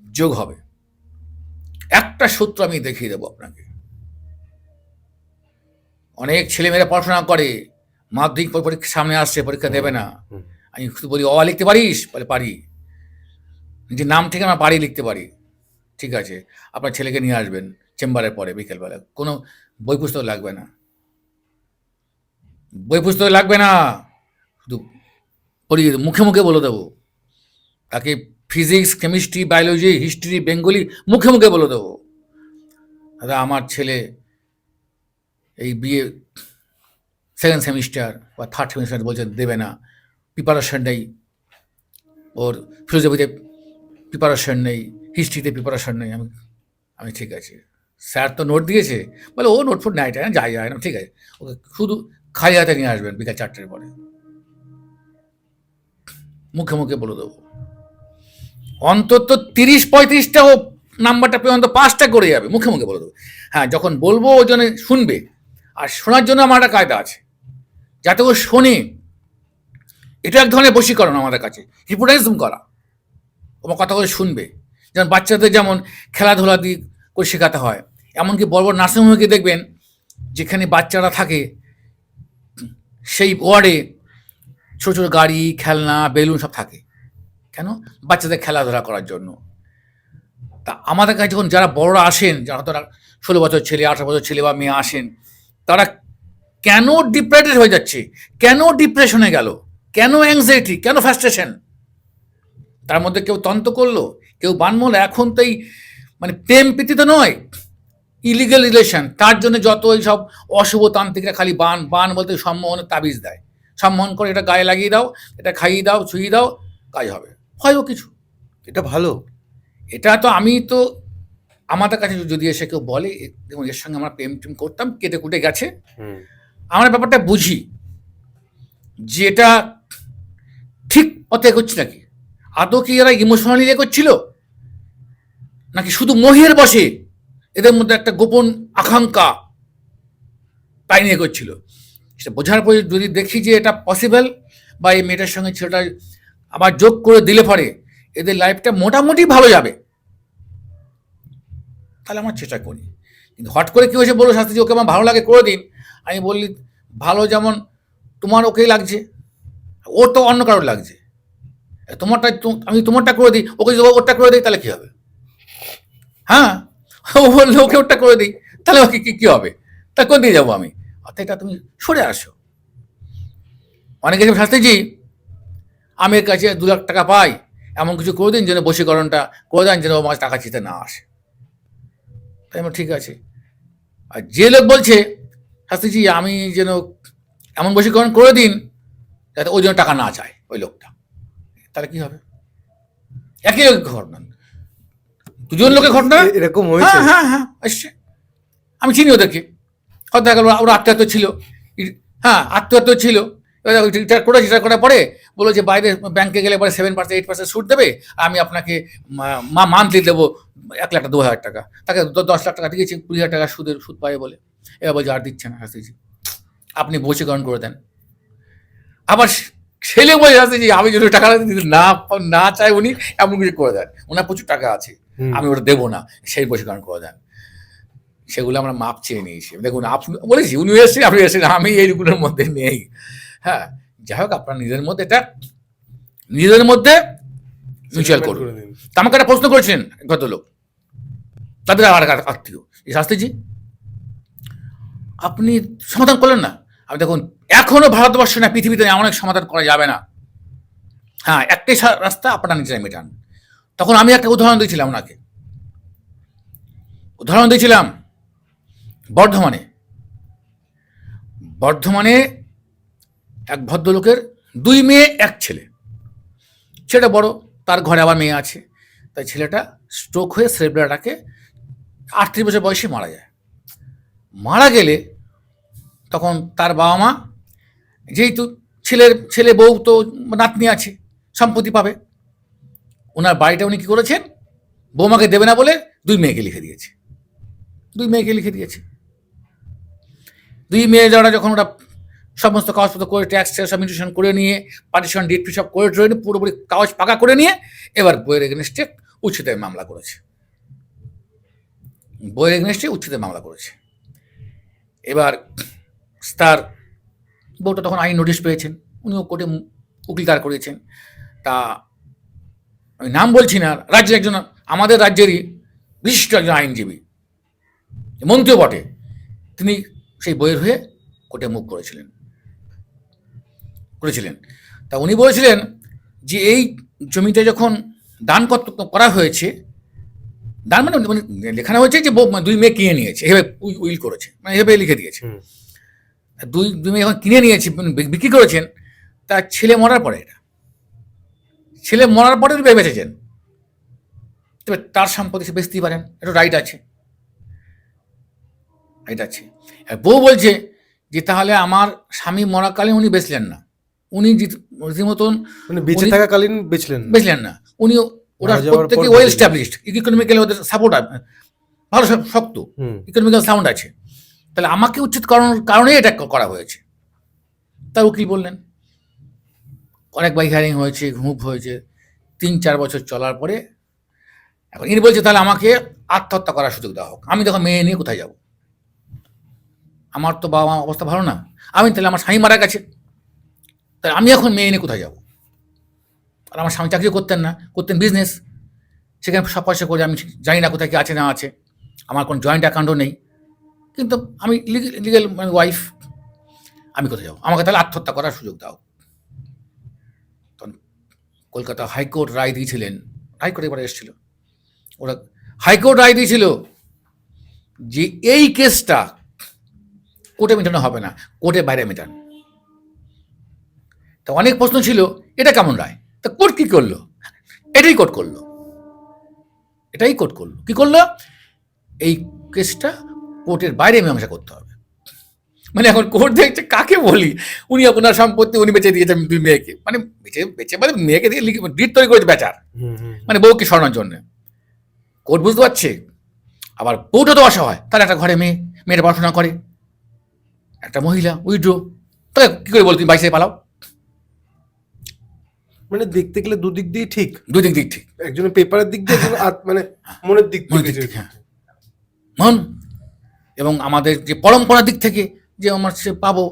যোগ হবে। একটা সূত্র আমি দেখিয়ে দেবো আপনাকে। অনেক ছেলেমেয়েরা পড়াশোনা করে, মাধ্যমিক পরীক্ষা সামনে আসছে, পরীক্ষা দেবে না। আমি শুধু বলি অ লিখতে পারিস? বলে পারি। নিজের নাম থেকে আমরা বাড়ি লিখতে পারি। ঠিক আছে, আপনার ছেলেকে নিয়ে আসবেন চেম্বারের পরে বিকেলবেলা, কোনো বই পুস্তক লাগবে না, শুধু মুখে মুখে বলে দেবো তাকে। Physics, chemistry, biology, history, Bengali মুখে মুখে বলে দেবো, দাদা আমার ছেলে এই বিএ 2nd সেমিস্টার বা 3rd সেমিস্টার বলছে দেবে না, প্রিপারেশন নেই, ওর ফিলোসফিতে প্রিপারেশন নেই, হিস্ট্রিতে প্রিপারেশন নেই। আমি ঠিক আছে, স্যার তো নোট দিয়েছে, বলে ও নোট ফোট নেয় যায় না, ঠিক আছে, ওকে শুধু খালি হাতে নিয়ে আসবেন বিকাল 4টের পরে, মুখে মুখে বলে দেবো। অন্তত 30-35টা ও নাম্বারটা পর্যন্ত 5টা করে যাবে, মুখে মুখে বলে দেবো। হ্যাঁ, যখন বলবো ও জন্য শুনবে, আর শোনার জন্য আমার একটা কায়দা আছে, যাতে ও শোনে। এটা এক ধরনের বশীকরণ আমাদের কাছে, হিপনোটাইজম করা। আমার কথা করে শুনবে। যেমন বাচ্চাদের যেমন খেলাধুলা দিয়ে করে শেখাতে হয়, এমনকি বড় বড় নার্সিংহোমে দেখবেন যেখানে বাচ্চারা থাকে সেই ওয়ার্ডে ছোটো ছোটো গাড়ি, খেলনা, বেলুন সব থাকে। কেন? বাচ্চাদের খেলাধুলা করার জন্য। তা আমাদের কাছে যখন যারা বড়রা আসেন, যারা হয়তো 16 বছর ছেলে, 18 বছর ছেলে বা মেয়ে আসেন, তারা কেন ডিপ্রেটেড হয়ে যাচ্ছে, কেন ডিপ্রেশনে গেল, কেন অ্যাংজাইটি, কেন ফ্রাস্ট্রেশন? তার মধ্যে কেউ তন্ত্র করলো, কেউ বান মূল। এখন তো এই মানে প্রেম প্রীতি তো নয়, ইলিগাল রিলেশন। তার জন্য যত এই সব অশুভ তান্ত্রিকরা খালি বান বান বলতে সম্মোহনের তাবিজ দেয়, সম্মোহন করে এটা গায়ে লাগিয়ে দাও, এটা খাইয়ে দাও, ছুঁয়ে দাও, কাজ হবে। হয়ও কিছু। এটা ভালো। এটা তো আমি তো আমাদের কাছে যদি এসে কেউ বলে দেখুন এর সঙ্গে আমরা প্রেম টেম করতাম, কেটে কুটে গেছে, আমরা ব্যাপারটা বুঝি যে এটা ঠিক পথে এগোচ্ছে নাকি, আদৌ কি এরা ইমোশনালি এগোচ্ছিল নাকি শুধু মোহের বসে এদের মধ্যে একটা গোপন আকাঙ্ক্ষা তাই নিয়ে এগোচ্ছিল। সেটা বোঝার পরে যদি দেখি যে এটা পসিবল, বা এই মেয়েটার সঙ্গে ছেলেটা আবার যোগ করে দিলে পরে এদের লাইফটা মোটামুটি ভালো যাবে, তাহলে আমার চেষ্টা করি। কিন্তু হট করে কেউ এসে বললো শাস্ত্রী ওকে আমার ভালো লাগে করে দিন, আমি বললি ভালো যেমন তোমার ওকেই লাগছে, ওর তো অন্য কারোর লাগছে, তোমারটা আমি তোমারটা করে দিই, ওকে যদি ওরটা করে দিই তাহলে কী হবে? হ্যাঁ, ও বললে ওকে ওরটা করে দিই, তাহলে ওকে কী হবে? তা কোন দিয়ে যাবো আমি? অর্থাৎ এটা তুমি সরে আসো। অনেকে শাস্ত্রীজি আমি এর কাছে 2 লাখ টাকা পাই, এমন কিছু করে দিন যেন বশীকরণটা করে দেন, যেন ও মাছ টাকা চিতে না আসে। তাই আমার ঠিক আছে। আর যে লোক বলছে শাস্ত্রীজি আমি যেন এমন বশীকরণ করে দিন যাতে ওই জন্য টাকা না চায় ওই লোকটা, তাহলে কি হবে? একই ঘটনা, 2 জন লোকের ঘটনা এরকম হয়েছে। হ্যাঁ হ্যাঁ হ্যাঁ এসছে, আমি চিনি ওদেরকে। হয়তো দেখা গেল ওরা আত্মীয়তা ছিল, হ্যাঁ আত্মীয়তা ছিল, রিটায়ার করেছে, রিটায়ার করার পরে বলো যে বাইরে ব্যাংকে গেলে পরে 7% 8% সুদ দেবে, আমি আপনাকে মান্থলি দেবো 1 লাখ 2,000 টাকা। তাকে 10 লাখ টাকা দিয়েছি, 20,000 টাকা সুদ পাবে বলে, এবার বলছে আর দিচ্ছে না শাস্ত্রীজি, আপনি বশীকরণ করে দেন। আবার ছেলে বলে শাস্ত্রীজি আমি যদি টাকা না চাই উনি এমন কিছু করে দেন, ওনার প্রচুর টাকা আছে, আমি ওটা দেবো না, সেই বশীকরণ করে দেন। সেগুলো আমরা মাপ চেয়ে নিয়েছি। দেখুন আপনি বলেছি উনি এসেছেন, আপনি এসেছেন, আমি এইগুলোর মধ্যে নেই। হ্যাঁ, যাই হোক আপনার নিজের মধ্যে এটা নিজেদের মধ্যে মিউচুয়াল করুন। আমাকে একটা প্রশ্ন করেছিলেন ভদ্রলোক, তাদের আর আত্মীয়, শাস্ত্রীজি আপনি সমাধান করলেন না। আমি দেখুন এখনো ভারতবর্ষে না পৃথিবীতে এমন এক সমাধান করা যাবে না। হ্যাঁ, একটাই রাস্তা, আপনারা নিজেরাই মেটান। তখন আমি একটা উদাহরণ দিয়েছিলাম ওনাকে, উদাহরণ দিয়েছিলাম বর্ধমানে এক ভদ্রলোকের 2 মেয়ে 1 ছেলে। ছেলেটা বড়, তার ঘরে আবার মেয়ে আছে, তাই ছেলেটা স্ট্রোক হয়ে সেরেব্রাল অ্যাটাকে 38 বছর বয়সে মারা যায়। মারা গেলে তখন তার বাবা মা, যেহেতু ছেলে বউ তো নাতনি আছে, সম্পত্তি পাবে, ওনার বাড়িটা উনি কী করেছেন, বৌমাকে দেবে না বলে 2 মেয়েকে লিখে দিয়েছে। 2 মেয়ে যারা যখন ওরা সমস্ত কাগজপত্র করে ট্যাক্স সাবমিশন করে নিয়ে পার্টিশন ডিট সব করে নিয়ে পুরোপুরি কাগজ পাকা করে নিয়ে এবার বইয়ের এগেনস্টে উচ্ছেদের মামলা করেছে। এবার তার বউটা তখন আইন নোটিশ পেয়েছেন, উনিও কোর্টে উকিল দাঁড় করিয়েছেন। তা আমি নাম বলছি না, রাজ্যের একজন আমাদের রাজ্যেরই বিশিষ্ট একজন আইনজীবী, মন্ত্রীও বটে, তিনি সেই বইয়ের হয়ে কোর্টে মুখ করেছিলেন। তা উনি বলেছিলেন যে এই জমিটা যখন দান করা হয়েছে, দান মানে লেখানো হয়েছে যে 2 মেয়ে কিনে নিয়েছে, এভাবে উইল করেছে, মানে এভাবে লিখে দিয়েছে। 2 মেয়ে যখন কিনে নিয়েছে, বিক্রি করেছেন, তার ছেলে মরার পরে বেঁচেছেন, তবে তার সম্পত্তি সে বেচতেই পারেন, এটা রাইট আছে। বউ বলছে যে তাহলে আমার স্বামী মরাকালীন উনি বেচলেন না, উনি রীতিমতন বেঁচে থাকাকালীন বেচলেন না, উনি ওরা প্রত্যেকে ওয়েল এস্টাবলিশড, ইকোনমিক্যালি ওদের সাপোর্ট ভালো শক্ত, ইকোনমিক্যাল সাউন্ড আছে, তাহলে আমাকে উচ্ছেদ কারণেই এটা করা হয়েছে। তার উকিল বললেন, অনেকবার হিয়ারিং হয়েছে, মুভ হয়েছে, 3-4 বছর চলার পরে এখন ইনি বলছে তাহলে আমাকে আত্মহত্যা করার সুযোগ দেওয়া হোক। আমি তখন মেয়ে নিয়ে কোথায় যাব? আমার তো বাবা মা অবস্থা ভালো না, আমি তাহলে আমার স্বামী মারা গেছে, তাহলে আমি এখন মেয়ে নিয়ে কোথায় যাব? আর আমার স্বামী চাকরিও করতেন না, করতেন বিজনেস, সেখানে সব পয়সা করে আমি জানি না কোথায় কি আছে না আছে, আমার কোনো জয়েন্ট অ্যাকাউন্টও নেই, কিন্তু আমি লিগেল মানে ওয়াইফ, আমি কোথায় যাবো? আমাকে তাহলে আত্মহত্যা করার সুযোগ দাও। তখন কলকাতা হাইকোর্ট রায় দিয়েছিলেন, হাইকোর্ট এবারে এসেছিল, ওরা হাইকোর্ট রায় দিয়েছিল যে এই কেসটা কোর্টে মেটানো হবে না, কোর্টের বাইরে মেটান। তা অনেক প্রশ্ন ছিল, এটা কেমন রায়? তা কোর্ট কি করলো? এটাই কোর্ট করলো, এটাই কোর্ট করলো। কি করলো? এই কেসটা কোর্টের বাইরে মীমাংসা করতে হবে। মানে এখন কোর্ট দেখছে কাকে বলি, উনি আপনার সম্পত্তি উনি বেঁচে দিয়েছেন দুই মেয়েকে, মানে বেঁচে মানে মেয়েকে দিয়ে ডিট তৈরি করেছে বেচার, মানে বউকে সরানোর জন্য। কোর্ট বুঝতে পারছে, আবার বউটা তো অসহায়, তার একটা ঘরে মেয়েটা পড়াশোনা করে, একটা মহিলা উইড্রো, তাহলে কি করে বল তুমি বাইরে পালাও? মানে দেখতে গেলে দুদিক দিয়ে ঠিক, দুদিক দিক ঠিক, একজনের পেপারের দিক দিয়ে, একজন মানে মনের দিক থেকে। মন এবং আমাদের যে পরম্পরার দিক থেকে যে আমার সে পাবো,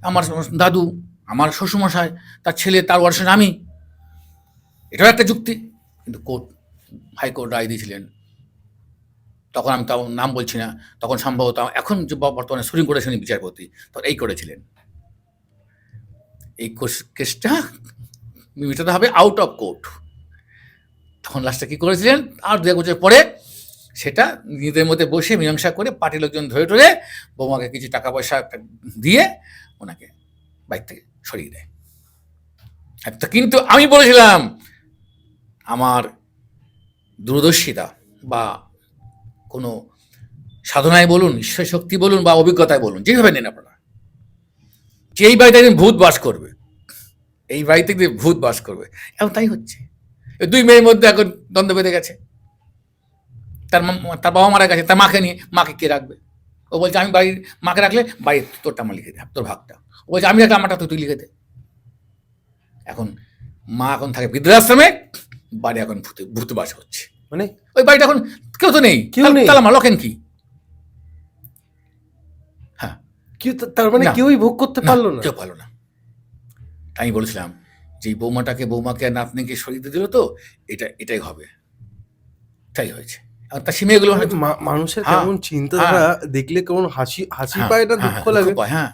আমার দাদু, আমার শ্বশুরমশাই, তার ছেলে, তার ওয়ারিশ আমি, এটাও একটা যুক্তি। কিন্তু কোর্ট হাইকোর্ট রায় দিয়েছিলেন, তখন আমি তাও নাম বলছি না, তখন সম্ভবত এখন যে বর্তমানে সুপ্রিম কোর্টের যিনি বিচারপতি, তখন এই করেছিলেন, এই কেসটা মেটাতে হবে আউট অফ কোর্ট। তখন লাস্টে কী করেছিলেন, আর 2 বছর পরে সেটা নিজেদের মধ্যে বসে মীমাংসা করে পার্টির লোকজন ধরে ধরে বৌমাকে কিছু টাকা পয়সা দিয়ে ওনাকে বাইক থেকে সরিয়ে দেয়। কিন্তু আমি বলেছিলাম, আমার দূরদর্শিতা বা কোনো সাধনায় বলুন, ঈশ্বর শক্তি বলুন বা অভিজ্ঞতায় বলুন, যেভাবে নেন আপনারা, যে এই বাড়িতে একদিন ভূত বাস করবে, এই বাড়িতে একদিন ভূত বাস করবে। এখন তাই হচ্ছে, 2 মেয়ের মধ্যে এখন দ্বন্দ্ব বেঁধে গেছে। তার বাবা মারা গেছে, তার মাকে নিয়ে, মাকে কে রাখবে? ও বলছে আমি বাড়ির মাকে রাখলে বাড়ির তোরটা আমার লিখে দে, তোর ভাগটা। ও বলছে আমি রাখলে আমারটা তুই লিখে দে। এখন মা এখন থাকে বৃদ্ধাশ্রমে, বাড়ি এখন ভূত বাস হচ্ছে, মানে ওই বাড়িটা এখন কেউ তো নেই, তাহলে আমার লকেন কি? হ্যাঁ, তার মানে কেউই ভোগ করতে পারলো না, কেউ পারলো না। আমি বলেছিলাম যে বৌমাকে আর নাতনিকে সরিয়ে দিল, তো এটাই হবে, তাই হয়েছে। তার মেয়েগুলো মানুষের কেমন চিন্তাধারা দেখলে কেমন হাসি পায় না, দুঃখ লাগে। হ্যাঁ,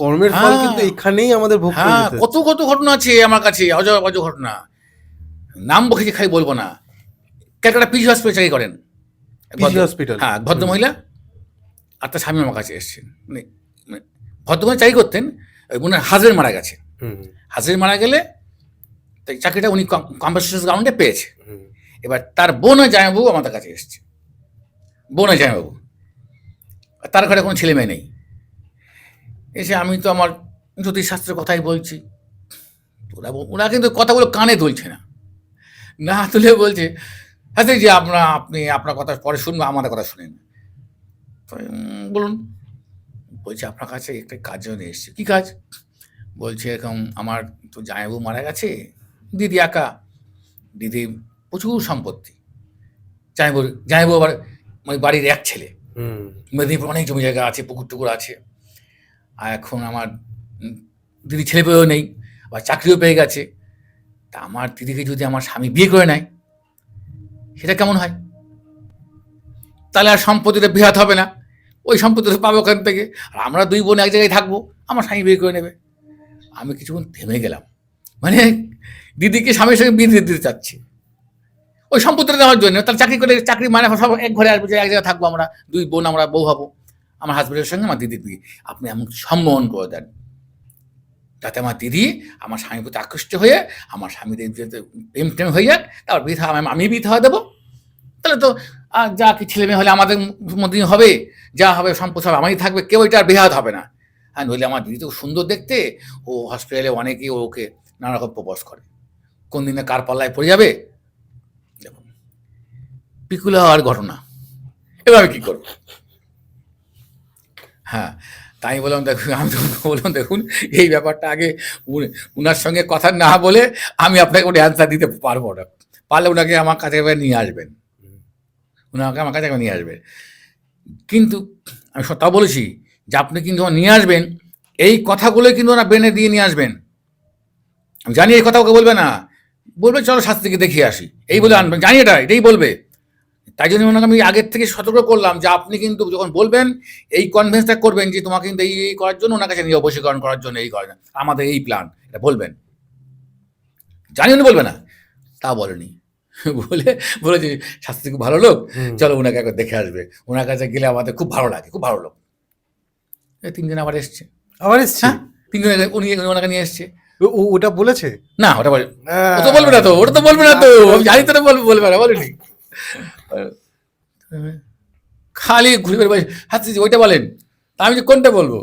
কর্মের ফল কিন্তু এখানেই আমাদের ভোগ করতে হচ্ছে। কত ঘটনা আছে আমার কাছে, অজর ঘটনা, নাম বসেছি খাই বলবো না। ক্যালকাটা পিজি হসপিটাল চাকরি করেন, পিজি হসপিটাল, হ্যাঁ, ভদ্রমহিলা আর তার স্বামী আমার কাছে এসছেন। মানে ভদ্রমহিলা চাকরি করতেন, ওনার হাজবেন্ড মারা গেছে, হাজবেন্ড মারা গেলে তাই চাকরিটা উনি কম্পেনসেশন গ্রাউন্ডে পেয়েছে। এবার তার বোন জামাইবাবু আমাদের কাছে এসছে, বোন জামাইবাবু, তার ঘরে কোনো ছেলে মেয়ে নেই। এসে আমি তো আমার জ্যোতিষশাস্ত্রের কথাই বলছি, ওরা কিন্তু কথাগুলো কানে তুলছে না তুলে বলছে হ্যাঁ যে আপনি আপনার কথা পরে শুনবো, আমাদের কথা শুনেন। বলুন। বলছে আপনার কাছে একটা কাজ জন্য এসছে। কী কাজ? বলছে এরকম আমার তো জামাইবাবু মারা গেছে, দিদি একা, দিদি প্রচুর সম্পত্তি, জামাইবাবু আবার মানে বাড়ির এক ছেলে, মেদিনীপুর অনেক জমি জায়গা আছে, পুকুর টুকুর আছে। আর এখন আমার দিদি ছেলে পেয়েও নেই, বা চাকরিও পেয়ে গেছে। তা আমার দিদিকে যদি আমার স্বামী বিয়ে করে নেয়, সেটা কেমন হয়? তাহলে আর সম্পত্তিটা বিহাত হবে না, ওই সম্পত্তিটা পাবো ওখান থেকে, আর আমরা 2 বোন এক জায়গায় থাকবো, আমার স্বামী বিয়ে করে নেবে। আমি কিছুক্ষণ থেমে গেলাম, মানে দিদিকে স্বামীর সঙ্গে বিয়ে দিতে চাচ্ছি ওই সম্পত্তিটা নেওয়ার জন্য। তাহলে চাকরি মানে সব এক ঘরে আসবো, এক জায়গায় থাকবো, আমরা 2 বোন, আমরা বউ হবো, আমার হাজবেন্ডের সঙ্গে আমার দিদির বিয়ে। আপনি এমন সম্মোহন করে দেন যাতে আমার দিদি আমার স্বামীর প্রতি আকৃষ্ট হয়ে আমার স্বামীদের প্রেম হয়ে যাক, তারপর বিয়ে আমি বিয়ে হয়ে দেবো। তাহলে তো আর যা কি ছেলে মেয়ে হলে আমাদের মধ্যে হবে, যা হবে সম্পদ সব আমারই থাকবে, কেউ এটা আর বেহাত হবে না। হ্যাঁ, নইলে আমার দিদি তো সুন্দর দেখতে, ও হসপিটালে অনেকেই ওকে নানা রকম প্রপোজ করে, কোন দিনে কার পাল্লায় পড়ে যাবে। দেখুন পিকুলার ঘটনা, এবার আমি কী করবো? হ্যাঁ, তাই বললাম দেখুন, আমি তখন বললাম দেখুন এই ব্যাপারটা আগে উনার সঙ্গে কথা না বলে আমি আপনাকে কোনো অ্যান্সার দিতে পারবো না। পারলে ওনাকে আমার কাছে একবার নিয়ে আসবেন, ওনাকে আমার কাছে একবার নিয়ে আসবেন। কিন্তু আমি তাও বলেছি যে আপনি কিন্তু নিয়ে আসবেন, এই কথাগুলোই কিন্তু ওনার ব্রেনে দিয়ে নিয়ে আসবেন। আমি জানি এই কথা ওকে বলবে না, বলবে চলো শাস্ত্রীকে দেখিয়ে আসি, এই বলে আনবেন, জানি এটাই বলবে। তাই জন্য ওনাকে আমি আগের থেকে সতর্ক করলাম যে আপনি কিন্তু যখন বলবেন এই কনভিন্সটা করবেন যে তোমাকে কিন্তু এই করার জন্য, ওনার কাছে নিয়ে বশীকরণ করার জন্য এই করেন, আমাদের এই প্ল্যান, এটা বলবেন। জানি উনি বলবে না, তা বলেনি। বলেছি শাস্ত্রী খুব ভালো লোক, চলো ওনাকে একবার দেখে আসবে, ওনার কাছে গেলে আমাদের খুব ভালো লাগে, খুব ভালো লোক। এই 3 দিন আবার এসছে, আবার এসছে? হ্যাঁ 3 দিন উনি ওনাকে নিয়ে এসছে। ওটা বলেছে না, ওটা বলে ও তো বলবে না তো, ওটা তো বলবে না তো, আমি জানি তো বলবে না, বলেনি। খালি ঘুরে বেড়ে বলছে হাসি ওইটা বলেন, আমি যে কোনটা বলবো,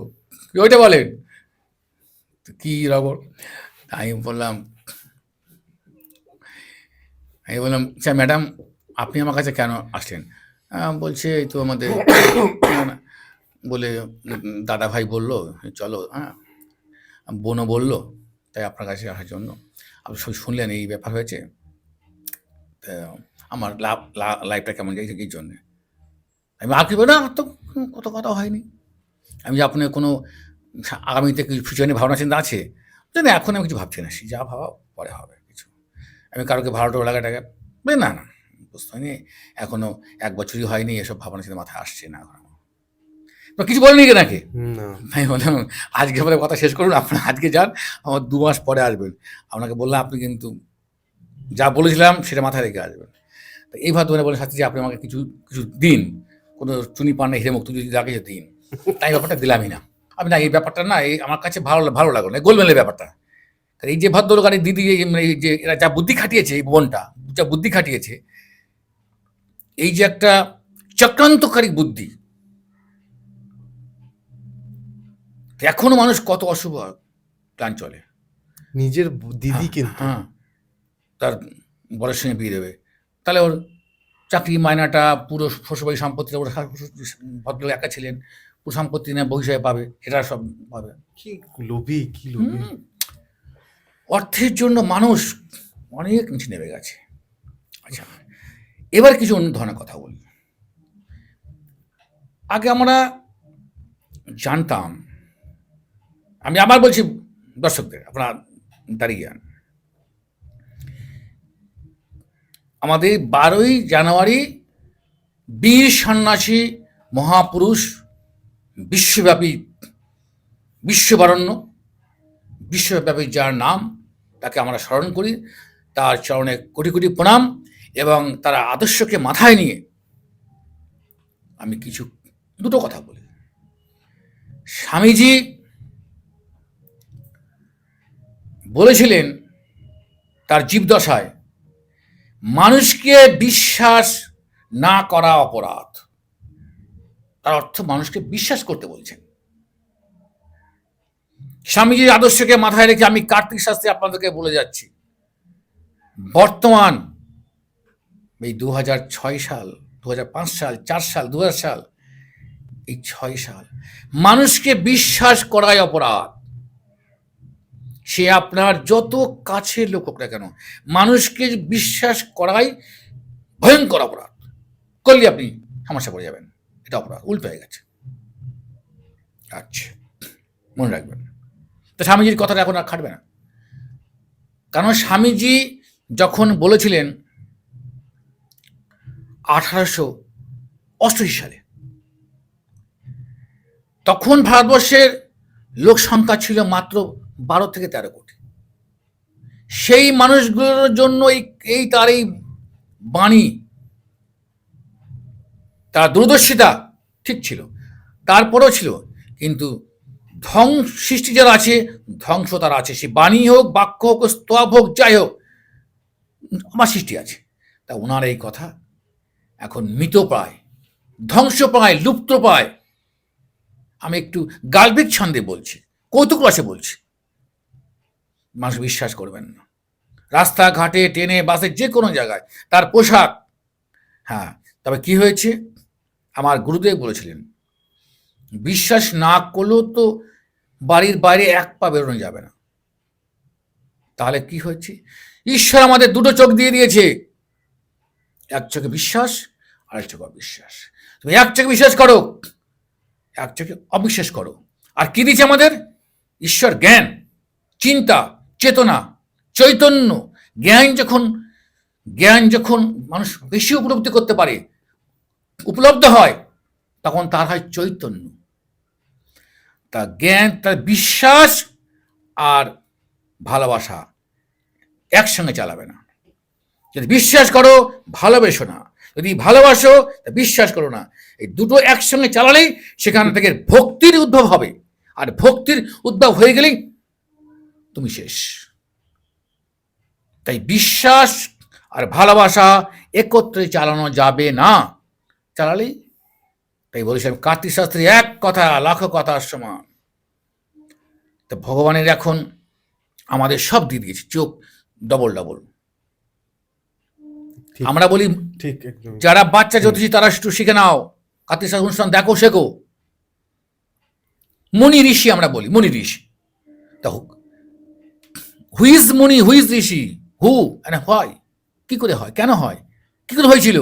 ওইটা বলেন কি রকম। আমি বললাম স্যার ম্যাডাম আপনি আমার কাছে কেন আসলেন? বলছে এই তো আমাদের বলে দাদা ভাই বললো চলো, হ্যাঁ বোনও বললো, তাই আপনার কাছে আসার জন্য। আপনি শুনলেন এই ব্যাপার হয়েছে, তা আমার লাইফটা কেমন যাইছে এই জন্যে। আমি আর কি বলি না, তো কত কথা হয়নি। আমি যে আপনার কোনো আগামীতে কিছু ফিউচার নিয়ে ভাবনা চিন্তা আছে? না এখন আমি কিছু ভাবছি না, যা ভাবা পরে হবে কিছু। আমি কারোকে ভাড়া টোড়া লাগাটাকে না না বুঝতে হয়নি, এখনও 1 বছরই হয়নি, এসব ভাবনা চিন্তা মাথায় আসছে না এখন। কিছু বলেনি কে নাকি? আমি বললাম আজকে বলে কথা শেষ করুন, আপনার আজকে যান, আমার 2 মাস পরে আসবেন। আপনাকে বললাম আপনি কিন্তু যা বলেছিলাম সেটা মাথায় রেখে আসবেন। তো এইভাবে তোমার বলে শাস্ত্রী আপনি আমাকে কিছু কিছু দিন, কোনো চুনি পান্না হিরে মুক্ত যদি যা কিছু দিন। তাই ব্যাপারটা দিলামই না। আমি না এই ব্যাপারটা না, এই আমার কাছে ভালো লাগলো না, গোলমেলের ব্যাপারটা। এই যে ভদ্রলোক আর এই দিদি, এই যে এরা যা বুদ্ধি খাটিয়েছে, এই বোনটা যা বুদ্ধি খাটিয়েছে, এই যে একটা চক্রান্তকারী বুদ্ধি, এখনো মানুষ কত অশুভ প্ল্যান চলে। নিজের দিদি কিন্তু, হ্যাঁ তার বরের সঙ্গে বিয়ে দেবে, তাহলে ওর চাকরি মায়নাটা পুরো শ্বশুরবাড়ি সম্পত্তিটা ওর ভদ্রলোক একা ছিলেন, পুরো সম্পত্তি না বউ হিসাবে পাবে, সেটা সব পাবে। কি লোভী, কি লোভী! অর্থের জন্য মানুষ অনেক নিচে নেমে গেছে। আচ্ছা এবার কিছু অন্য ধরনের কথা বলি। আগে আমরা জানতাম, আমি আবার বলছি দর্শকদের, আপনারা দাঁড়িয়ে যান, আমাদের 12ই জানুয়ারি বীর সন্ন্যাসী মহাপুরুষ, বিশ্বব্যাপী, বিশ্ববরণ্য, বিশ্বব্যাপী যার নাম, তাকে আমরা স্মরণ করি, তার চরণে কোটি কোটি প্রণাম, এবং তার আদর্শকে মাথায় নিয়ে আমি দুটো কথা বলি। স্বামীজি বলেছিলেন তার জীবদশায়, মানুষকে বিশ্বাস না করা অপরাধ। তার অর্থ মানুষকে বিশ্বাস করতে বলছেন। স্বামীজির আদর্শকে মাথায় রেখে আমি কার্তিক শাস্ত্রী আপনাদেরকে বলে যাচ্ছি, বর্তমান এই 2006 সাল, 2005 সাল, 4 সাল, 2000 সাল, এই 6 সাল মানুষকে বিশ্বাস করাই অপরাধ। সে আপনার যত কাছের লোক হোক না কেন, মানুষকে বিশ্বাস করাই ভয়ঙ্কর অপরাধ। করলে আপনি সমস্যা পড়ে যাবেন, এটা অপরাধ, উল্টো হয়ে গেছে। আচ্ছা মনে রাখবেন। তো স্বামীজির কথাটা এখন আর খাটবে না, কারণ স্বামীজি যখন বলেছিলেন 1888 সালে, তখন ভারতবর্ষের লোক সংখ্যা ছিল মাত্র 12 থেকে 13 কোটি। সেই মানুষগুলোর জন্য এই তার এই বাণী, তার দূরদর্শিতা ঠিক ছিল, তারপরেও ছিল, কিন্তু সৃষ্টি যারা আছে, ধ্বংস তারা আছে। সে বাণী হোক, বাক্য হোক, স্তব হোক, যাই হোক, আমার সৃষ্টি আছে। তা ওনার এই কথা এখন মৃতপ্রায়, ধ্বংসপ্রায়, লুপ্তপ্রায়। আমি একটু গাল্বিক ছন্দে বলছি, কৌতুক রসে বলছি, মানুষ বিশ্বাস করবেন না। রাস্তাঘাটে, ট্রেনে, বাসে, যে কোনো জায়গায় তার পোশাক, হ্যাঁ তবে কি হয়েছে, আমার গুরুদেব বলেছিলেন বিশ্বাস না করলেও তো বাড়ির বাইরে এক পা বেরোনো যাবে না। তাহলে কি হচ্ছে, ঈশ্বর আমাদের দুটো চোখ দিয়ে দিয়েছে, এক চোখে বিশ্বাস আর এক চোখে অবিশ্বাস। তুমি এক চোখে বিশ্বাস করো, এক চোখে অবিশ্বাস করো। আর কি দিয়েছে আমাদের? ঈশ্বর জ্ঞান, চিন্তা, চেতনা, চৈতন্য। জ্ঞান যখন মানুষ বেশি উপলব্ধি করতে পারে, উপলব্ধ হয়, তখন তার হয় চৈতন্য। তা জ্ঞান, তার বিশ্বাস আর ভালোবাসা একসঙ্গে চালাবে না। যদি বিশ্বাস করো ভালোবেসো না, যদি ভালোবাসো বিশ্বাস করো না। এই দুটো একসঙ্গে চালালেই সেখান থেকে ভক্তির উদ্ভব হবে, আর ভক্তির উদ্ভব হয়ে গেলেই তুমি শেষ। তাই বিশ্বাস আর ভালোবাসা একত্রে চালানো যাবে না, চালালেই। তাই বলেছিলাম কার্তিক শাস্ত্রী এক কথা লাখো কথার সমান। তো ভগবানের এখন আমাদের সব দিয়ে দিয়েছে, চোখ ডবল ডবল। আমরা বলি ঠিক, একদম। যারা বাচ্চা জ্যোতিষী তারা একটু শিখে নাও, কার্তিক শাস্ত্র অনুষ্ঠান দেখো, শেখো। মুনি ঋষি আমরা বলি, মুনি ঋষি। তা হু ইজ মুনি, হু ইজ ঋষি, হু এন্ড হোয়াই, কি করে হয়, কেন হয়, কি করে হয়েছিল?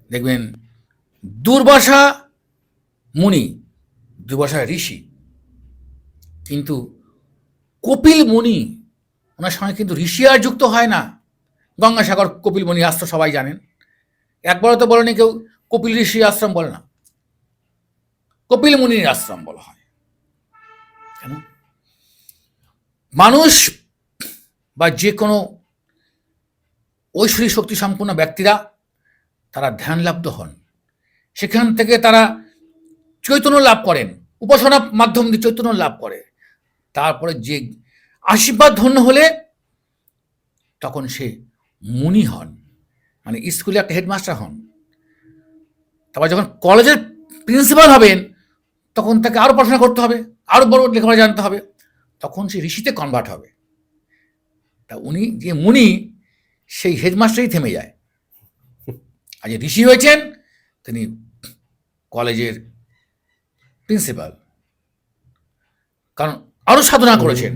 দেখবেন দুর্বাসা মুনি, দুর্বাসা ঋষি, কিন্তু কপিল মুনি, ওনার সঙ্গে কিন্তু ঋষি আর যুক্ত হয় না। গঙ্গাসাগর কপিল মুনি আশ্রম সবাই জানেন। একবারও তো বলেনি কেউ কপিল ঋষি আশ্রম বলে না, কপিল মুনির আশ্রম বলা হয়। কেন? মানুষ বা যে কোনো ঐশ্বরিক শক্তি সম্পন্ন ব্যক্তিরা তারা ধ্যানলাব্ধ হন, সেখান থেকে তারা চৈতন্য লাভ করেন, উপাসনার মাধ্যম দিয়ে চৈতন্য লাভ করে। তারপরে যে আশীর্বাদ ধন্য হলে তখন সে মুনি হন, মানে স্কুলে একটা হেডমাস্টার হন। তারপর যখন কলেজের প্রিন্সিপাল হবেন তখন তাকে আরও পড়াশোনা করতে হবে, আরও বড় লেখাপড়া জানতে হবে, তখন সে ঋষিতে কনভার্ট হবে। তা উনি যে মুনি, সেই হেডমাস্টারই থেমে যায়। আর যে ঋষি হয়েছেন তিনি কলেজের প্রিন্সিপাল, কারণ আরও সাধনা করেছেন।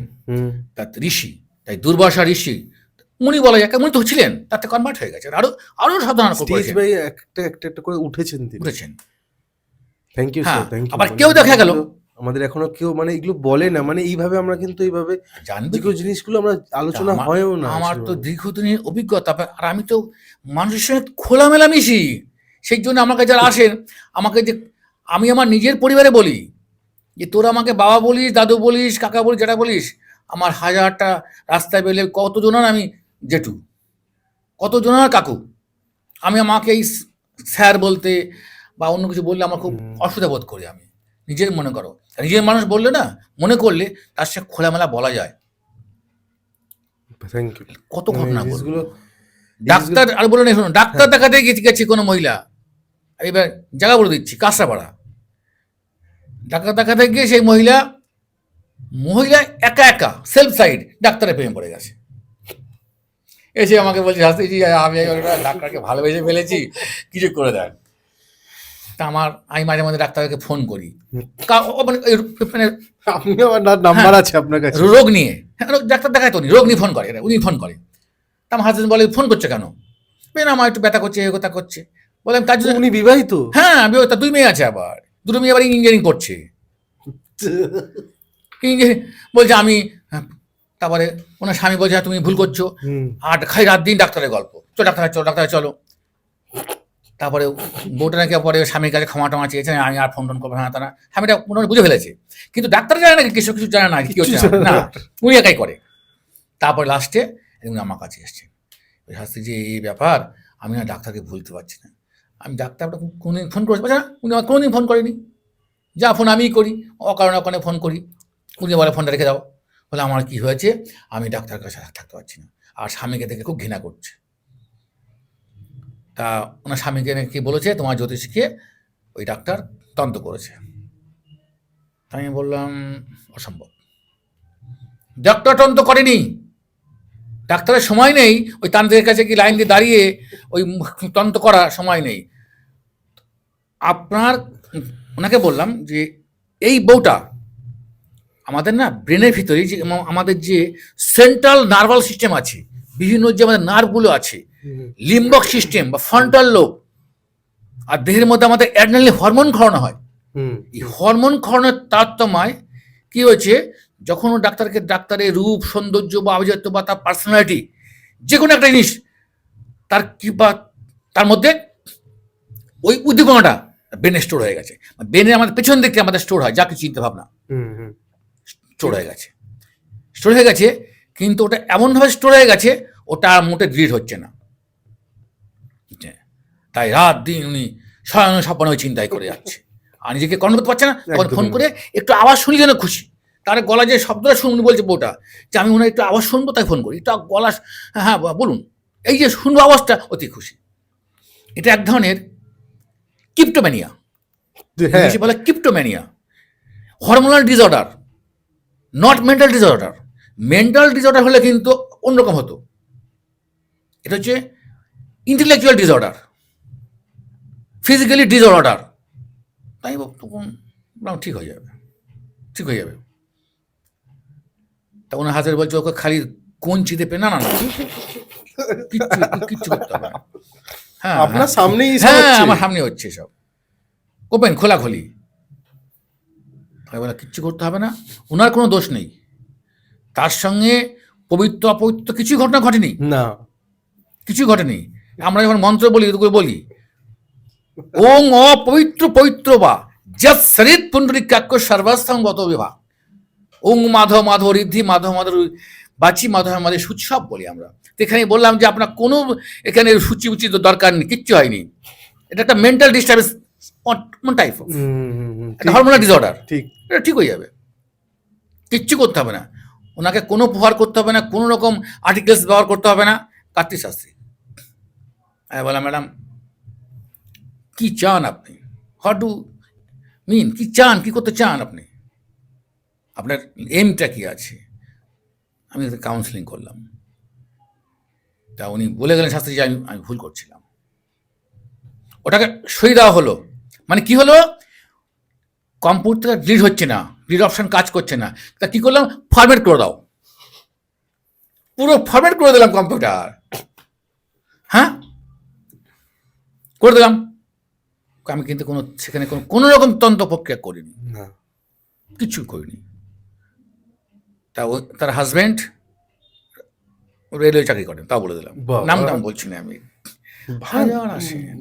তা ঋষি, তাই দুর্বাসা ঋষি, মুনি বলা যায়, মুনি তো ছিলেন, তাতে কনভার্ট হয়ে গেছেন, আরও আরও সাধনা করেছেন, একটা করে উঠেছেন তিনি, উঠেছেন। Thank you sir, thank you. আবার কেউ দেখা গেল আমাদের এখনো কেউ মানে এগুলো বলে না, মানে এইভাবে আমরা কিন্তু এইভাবে জানবি জিনিসগুলো আমরা আলোচনা হয়ও না। আমার তো দীর্ঘদিনের অভিজ্ঞতা, আর আমি তো মানুষের সঙ্গে খোলামেলা মিশি, সেই জন্য আমার কাছে যারা আসেন, আমাকে যে আমি আমার নিজের পরিবারে বলি যে তোরা আমাকে বাবা বলিস, দাদু বলিস, কাকা বলিস, যেটা বলিস, আমার হাজারটা রাস্তায় পেলে কতজনের আমি জেঠু, কতজনের কাকু। আমি আমাকে এই স্যার বলতে বা অন্য কিছু বললে আমার খুব অসুবিধা বোধ করি। আমি নিজের মনে করো, নিজের মানুষ বললে না, মনে করলে তার সাথে খোলামেলা বলা যায়। কত ঘটনা বলবো। ডাক্তার আর বলে শুনুন, ডাক্তার দেখাতে গেছি কোনো মহিলা, এবার জায়গা বলে দিচ্ছি, কাঁচরাপাড়া। ডাক্তার দেখাতে গিয়ে সেই মহিলা একা একা সেলফ সাইড ডাক্তারের প্রেমে পড়ে গেছে। এসে আমাকে বলছে, শাস্ত্রীজি আমি ডাক্তারকে ভালোবেসে ফেলেছি, কিছু করে দেন। তা আমি মাঝে মাঝে ডাক্তারকে ফোন করি, নাম্বার আছে আপনার কাছে, রোগ নিয়ে। ডাক্তার দেখায় তো রোগ নিয়ে ফোন করে, উনি ফোন করে। তা আমার হাজবেন্ড বলে, ফোন করছে কেন? আমার একটু ব্যথা করছে, এ কথা করছে। বলে তার জন্য। উনি বিবাহিত? হ্যাঁ, বিবাহিত, 2 মেয়ে আছে, আবার 2 মেয়ে আবার ইঞ্জিনিয়ারিং করছে। বলছে আমি, তারপরে ওনার স্বামী বলছে তুমি ভুল করছো, আর খাই রাত দিন ডাক্তারের গল্প, চলো ডাক্তার চলো। তারপরে বউটা নাকি পরে স্বামীর কাছে ক্ষমা টমা চেয়েছে, আমি আর ফোন করবো না, তারা স্বামীটা মোটামুটি বুঝে ফেলেছে, কিন্তু ডাক্তার জানে না, কিছু জানে না, কি হচ্ছে না, উনি একাই করে। তারপরে লাস্টে উনি আমার কাছে এসছেন, শাস্ত্রী যে এই ব্যাপার, আমি না ডাক্তারকে ভুলতে পারছি না। আমি ডাক্তারটা কোনোদিন ফোন করেছি, বলছে না, উনি আমার কোনোদিন ফোন করেনি, যা ফোন আমিই করি, অকারণে ফোন করি। উনি বলে ফোনটা রেখে দাও। বলে আমার কি হয়েছে, আমি ডাক্তার কাছে থাকতে পারছি না, আর স্বামীকে দেখে খুব ঘৃণা করছে। তা ওনার স্বামীকে কি বলেছে, তোমার জ্যোতিষীকে ওই ডাক্তার তন্ত্র করেছে। আমি বললাম অসম্ভব, ডাক্তার তন্ত্র করেনি, ডাক্তারের সময় নেই ওই তান্ত্রিকের কাছে কি লাইন দিয়ে দাঁড়িয়ে ওই তন্ত্র করা সময় নেই। আপনার ওনাকে বললাম যে এই বউটা আমাদের না ব্রেনের ভিতরে যে আমাদের যে সেন্ট্রাল নার্ভাল সিস্টেম আছে, বিভিন্ন যে আমাদের নার্ভগুলো আছে, লিম্বক সিস্টেম বা ফ্রন্টাল লোব, আর দেহের মধ্যে আমাদের অ্যাড্রেনালিন হরমোন খাওয়ানো হয়। এই হরমোন খাওয়ানোর তারতম্যয় কি হয়েছে, যখন ও ডাক্তারের রূপ সৌন্দর্য বা আভিজাত্য বা তার পার্সোনালিটি যে কোনো একটা জিনিস তার কি বা তার মধ্যে ওই উদ্দীপনাটা ব্রেনে স্টোর হয়ে গেছে। ব্রেনে আমাদের পেছন দিকে আমাদের স্টোর হয় যা কিছু চিন্তা ভাবনা স্টোর হয়ে গেছে, স্টোর হয়ে গেছে, কিন্তু ওটা এমনভাবে স্টোর হয়ে গেছে ওটা আর মোটে ডিলিট হচ্ছে না। তাই রাত দিন উনি শয়ন স্বপ্ন হয়ে চিন্তাই করে যাচ্ছে, আর নিজেকে কন্ট্রোল করতে পারছে না। তখন ফোন করে একটু আওয়াজ শুনি যেন খুশি, তার গলা যে শব্দটা শুনুন বলছে বউটা যে আমি ওনার একটু আওয়াজ শুনবো, তাই ফোন করি, একটু গলা হ্যাঁ বলুন, এই যে শুনবো আওয়াজটা অতি খুশি। এটা এক ধরনের কিপ্টোম্যানিয়া, ইংলিশে বলে kleptomania, hormonal disorder, not mental disorder. Mental disorder হলে কিন্তু অন্যরকম হতো, এটা হচ্ছে ইন্টেলেকচুয়াল ডিসঅর্ডার, ফিজিক্যালি ডিসঅর্ডার। তাই তখন ঠিক হয়ে যাবে, ঠিক হয়ে যাবে। তা ওনার হাতের বলছে ওকে খালি কঞ্চি দেবে, না না না কিচ্ছু করতে হবে না। হ্যাঁ আপনার সামনেই হ্যাঁ আমার সামনে হচ্ছে সব ওপেন খোলাখুলি। বলে কিচ্ছু করতে হবে না, ওনার কোনো দোষ নেই, তার সঙ্গে পবিত্র অপবিত্র কিছুই ঘটনা ঘটেনি, না কিছুই ঘটেনি। আমরা যখন মন্ত্র বলি বলি ওং অপবিত্র পবিত্র বা যৎ সরিত পুণ্ডরিকাক্ষ সর্বাস্থাঙ্গত বিভাগ, ওং মাধব মাধব ঋদ্ধি মাধব মাধব বাচি মাধব মাধব সুৎসব বলি আমরা। এখানে বললাম যে আপনার কোনো এখানে সূচি উচিত দরকার নেই, কিচ্ছু হয়নি। এটা একটা mental disturbance type of hormonal disorder, ঠিক, এটা ঠিক হয়ে যাবে, কিচ্ছু করতে হবে না ওনাকে, কোনো উপহার করতে হবে না, কোনো রকম আর্টিকেলস ব্যবহার করতে হবে না। কার্তিক শাস্ত্রী বললাম ম্যাডাম কি চান আপনি, হোয়াট ডু মিন, কি চান, কি করতে চান আপনি, আপনার এমটা কি আছে। আমি কাউন্সিলিং করলাম, তা উনি বলে গেলেন শাস্ত্রী যে আমি ভুল করছিলাম। ওটাকে সই দেওয়া হলো, মানে কি হলো, কম্পিউটার ডিলিট হচ্ছে না, ডিলিট অপশন কাজ করছে না। তা কি করলাম, ফরম্যাট করে দাও, পুরো ফরম্যাট করে দিলাম কম্পিউটার, হ্যাঁ করে দিলাম। আমি কিন্তু কোনো সেখানে কোনো রকম তন্ত্র প্রক্রিয়া করিনি, কিছু করিনি। তা তার হাজব্যান্ড রেলওয়ে চাকরি করেন, তাও বলে দিলাম, নাম বলছি না আমি।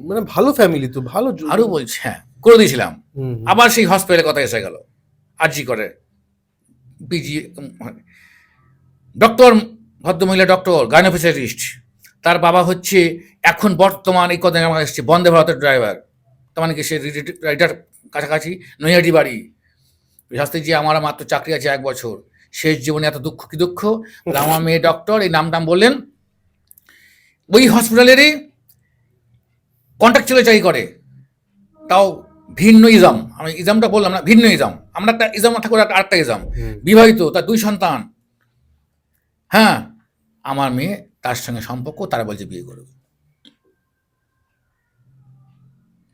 মানে ভালো ফ্যামিলি তো, ভালো। আরো বলছি হ্যাঁ করে দিয়েছিলাম। আবার সেই হসপিটালের কথা এসে গেল, আরজি করে পিজি ডক্টর, ভদ্রমহিলা ডক্টর, গাইনোফিসিয়াটিস্ট, তার বাবা হচ্ছে এখন বর্তমান এই কদিন আমার এসছে বন্দে ভারতের ড্রাইভার, তার মানে কি সে রাইটার কাছাকাছি নৈহাটি বাড়ি। শাস্ত্রীজি আমার মাত্র চাকরি আছে 1 বছর, শেষ জীবনে এত দুঃখ, কি দুঃখ, আমার মেয়ে ডক্টর, এই নাম বললেন, ওই হসপিটালেরই কন্ট্রাকচুয়ালি চাকরি করে, তাও ভিন্ন ইজাম, আমি ইজামটা বললাম না, ভিন্ন ইজাম, আমরা একটা ইজাম মাথা করে আরেকটা ইজাম, বিবাহিত, তার 2 সন্তান। হ্যাঁ আমার মেয়ে তার সঙ্গে সম্পর্ক, তারা বলছে বিয়ে করবে,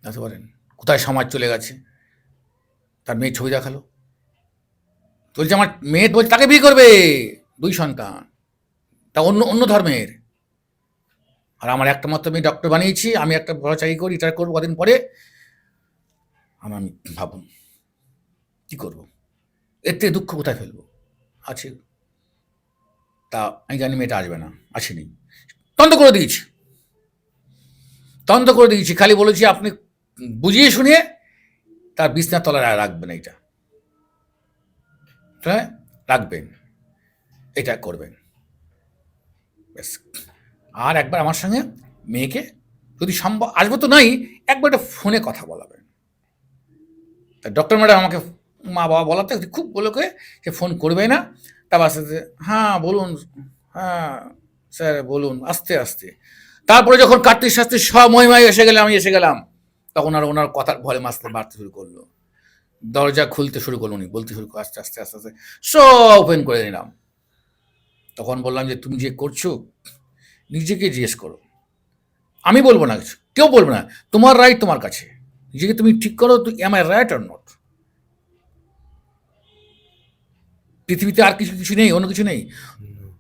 বুঝতে পারেন কোথায় সমাজ চলে গেছে। তার মেয়ের ছবি দেখালো, বলছে আমার মেয়ে বলছে তাকে বিয়ে করবে, 2 সন্তান, তা অন্য ধর্মের, আর আমার একটা মাত্র মেয়ে ডক্টর বানিয়েছি, আমি একটা বড় চাকরি করি, রিটায়ার করবো কদিন পরে। আমি ভাবুন কি করবো, এর থেকে দুঃখ কোথায় ফেলবো, আছে। তা আমি জানি মেয়েটা আসবে না, আসেনি, তন্ত্র করে দিয়েছি, খালি বলেছি আপনি বুঝিয়ে শুনিয়ে তার বিছনার তলায় রাখবেন, এইটা হ্যাঁ রাখবেন, এটা করবেন ব্যাস। আর একবার আমার সঙ্গে মেয়েকে যদি সম্ভব, আসবো তো নাই, একবার একটা ফোনে কথা বলাবেন। তা ডক্টর ম্যাডাম আমাকে মা বাবা বলাতে খুব বলে সে ফোন করবে না, তারপর আস্তে আস্তে হ্যাঁ বলুন, হ্যাঁ স্যার বলুন, আস্তে আস্তে। তারপরে যখন কার্তিক শাস্ত্রীর মহিমায় আমি এসে গেলাম, তখন আর ওনার কথার ভলিউম বাড়তে শুরু করলো, দরজা খুলতে শুরু করলো, উনি বলতে শুরু করলো, আস্তে আস্তে আস্তে আস্তে সব ওপেন করে নিলাম। তখন বললাম যে তুমি যে করছো নিজেকে জিজ্ঞেস করো, আমি বলবো না, কিছু কেউ বলবো না, তোমার রাইট তোমার কাছে, নিজেকে তুমি ঠিক করো, am I right or not? পৃথিবীতে আর কিছু নেই, অন্য কিছু নেই।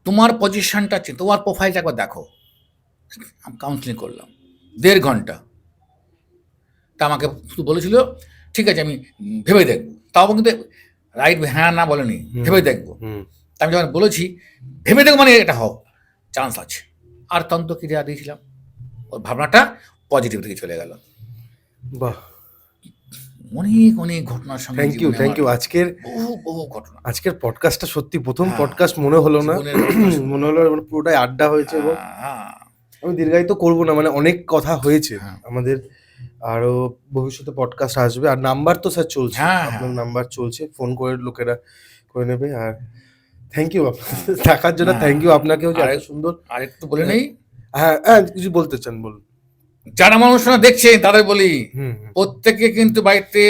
তোমার পজিশনটা আছে, তোমার প্রোফাইলটা একবার দেখো। আমি কাউন্সিলিং করলাম 1.5 ঘন্টা। তা আমাকে শুধু বলেছিল ঠিক আছে আমি ভেবে দেখবো, তাও কিন্তু রাইট হ্যাঁ না বলেনি, ভেবে দেখবো। তা আমি যখন বলেছি ভেবে দেখবো মানে এটা হোক, চান্স আছে। আর তন্ত্রক্রিয়া দিয়েছিলাম, ওর ভাবনাটা পজিটিভ দিকে চলে গেল। বাহ, অনেক অনেক ঘটনার সঙ্গে থ্যাংক ইউ। বহু ঘটনা। আজকের পডকাস্টটা সত্যি প্রথম হ্যাঁ, পডকাস্ট মনে হলো না, জীবনের ঘটনা শুনে। মনে হলো মানে পুরোটাই আড্ডা হয়েছে। এবং হ্যাঁ, আমি দীর্ঘায়িত করবো না, মানে অনেক কথা হয়েছে হ্যাঁ। আমাদের, আরো ভবিষ্যতে পডকাস্ট আসবে। আর নাম্বার তো স্যার চলছে, হ্যাঁ, আপনার হ্যাঁ। নাম্বার চলছে, ফোন করে লোকেরা করে নেবে। আর থ্যাংক ইউ আপনাদের থাকার জন্য, থ্যাংক ইউ আপনাকেও যে এত সুন্দর। আর একটু বলে নেই, হ্যাঁ হ্যাঁ, কিছু বলতে চান বলুন। যারা মানুষরা দেখছেন তাদের বলি, হুম প্রত্যেকে কিন্তু বাড়িতে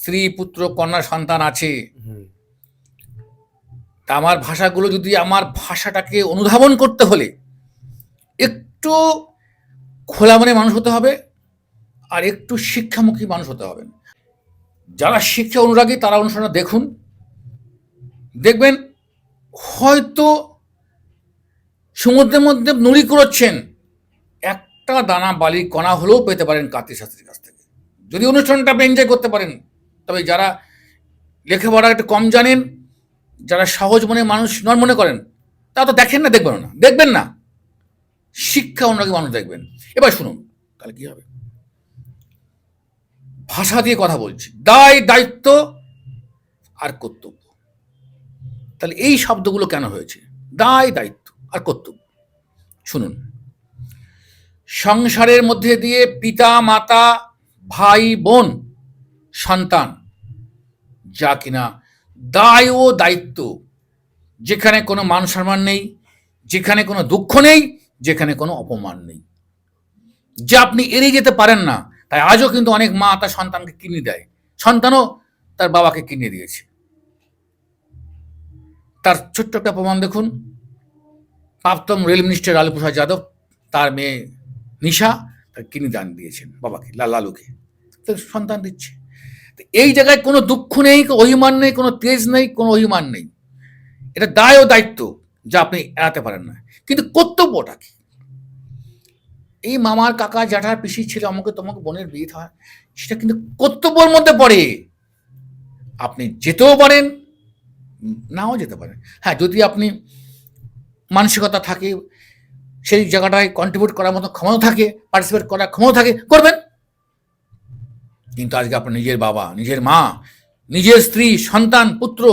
স্ত্রী পুত্র কন্যা সন্তান আছে। হুম তা আমার ভাষাগুলো যদি, আমার ভাষাটাকে অনুধাবন করতে হলে একটু খোলা মনে মানুষ হতে হবে, আর একটু শিক্ষামুখী মানুষ হতে হবে। যারা শিক্ষা অনুরাগী তারা অনুষ্ঠানটা দেখুন, দেখবেন হয়তো সমুদ্রের মধ্যে নুড়ি কুড়োচ্ছেন, একটা দানা বালির কণা হলেও পেতে পারেন কার্তিক শাস্ত্রীর কাছ থেকে, যদি অনুষ্ঠানটা আপনি এনজয় করতে পারেন। তবে যারা লেখাপড়া একটু কম জানেন, যারা সহজ মনে মানুষ নন মনে করেন, তা তো দেখেন না, দেখবেন না, শিক্ষা অনুরাগী মানুষ দেখবেন। এবার শুনুন তাহলে কি হবে। ভাষা দিয়ে কথা বলছি, দায়িত্ব আর কর্তব্য। তাহলে এই শব্দগুলো কেন হয়েছে? দায়িত্ব আর কর্তব্য। শুনুন, সংসারের মধ্যে দিয়ে পিতা মাতা ভাই বোন সন্তান, যা কিনা দায় ও দায়িত্ব, যেখানে কোনো মান সম্মান নেই, যেখানে কোনো দুঃখ নেই, যেখানে কোনো অপমান নেই, যা আপনি এড়িয়ে যেতে পারেন না। তাই আজও কিন্তু অনেক মা তার সন্তানকে কিনে দেয়, সন্তানও তার বাবাকে কিনে দিয়েছে। তার ছোট্ট একটা প্রমাণ দেখুন, প্রাক্তন রেল মিনিস্টার লালু প্রসাদ যাদব, তার মেয়ে নিশা তার কিনে দান দিয়েছেন বাবাকে, লালুকে, তো সন্তান দিচ্ছে। এই জায়গায় কোনো দুঃখ নেই, কোনো অভিমান নেই, কোনো তেজ নেই, কোনো অভিমান নেই। এটা দায় ও দায়িত্ব, যা আপনি এড়াতে পারেন না। কিন্তু কর্তব্যটা কি? এই মামার কাকা জ্যাঠার পিসির ছেলে আমাকে তোমাকে বোনের বিয়ে হয়, সেটা কিন্তু কর্তব্যের মধ্যে পড়ে। আপনি যেতেও পারেন, নাও যেতে পারেন। হ্যাঁ, যদি আপনি মানসিকতা থাকে, সেই জায়গাটায় কন্ট্রিবিউট করার মতো ক্ষমতা থাকে, পার্টিসিপেট করার ক্ষমতা থাকে, করবেন। কিন্তু আজকে আপনার নিজের বাবা, নিজের মা, নিজের স্ত্রী, সন্তান, পুত্র,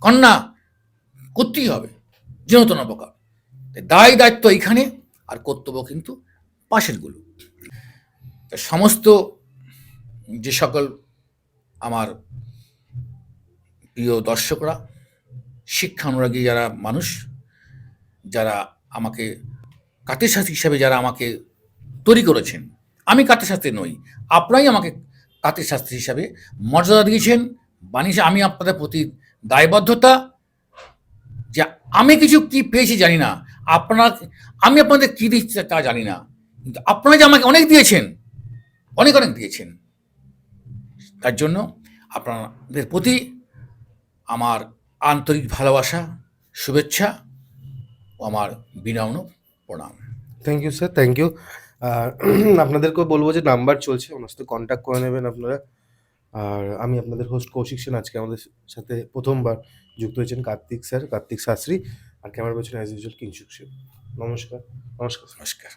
কন্যা করতেই হবে যেহেতু না প্রকার। দায়িত্ব এইখানে, আর কর্তব্য কিন্তু পাশেরগুলো। সমস্ত যে সকল আমার প্রিয় দর্শকরা, শিক্ষা অনুরাগী যারা মানুষ, যারা আমাকে কার্তিক শাস্ত্রী হিসাবে যারা আমাকে তৈরি করেছেন, আমি কার্তিক শাস্ত্রী নই, আপনারাই আমাকে কার্তিক শাস্ত্রী হিসাবে মর্যাদা দিয়েছেন, বানিয়েছে। আমি আপনাদের প্রতি দায়বদ্ধতা, যে আমি কিছু কি পেয়েছি জানি না, আমি আপনাদের কি দিচ্ছি তা জানি না, কিন্তু আপনারা যে আমাকে অনেক দিয়েছেন, অনেক দিয়েছেন, তার জন্য আপনাদের প্রতি আমার আন্তরিক ভালোবাসা, শুভেচ্ছা ও আমার বিনম্র প্রণাম। Thank you sir, thank you. আর আপনাদেরকেও বলবো যে নাম্বার চলছে, ওনার সাথে কন্ট্যাক্ট করে নেবেন আপনারা। আর আমি আপনাদের হোস্ট কৌশিক সেন, আজকে আমাদের সাথে প্রথমবার যুক্ত হয়েছেন কার্তিক স্যার, কার্তিক শাস্ত্রী। আর ক্যামেরার পেছনে অ্যাজ ইউজুয়াল কিংশুক সেন। নমস্কার। নমস্কার।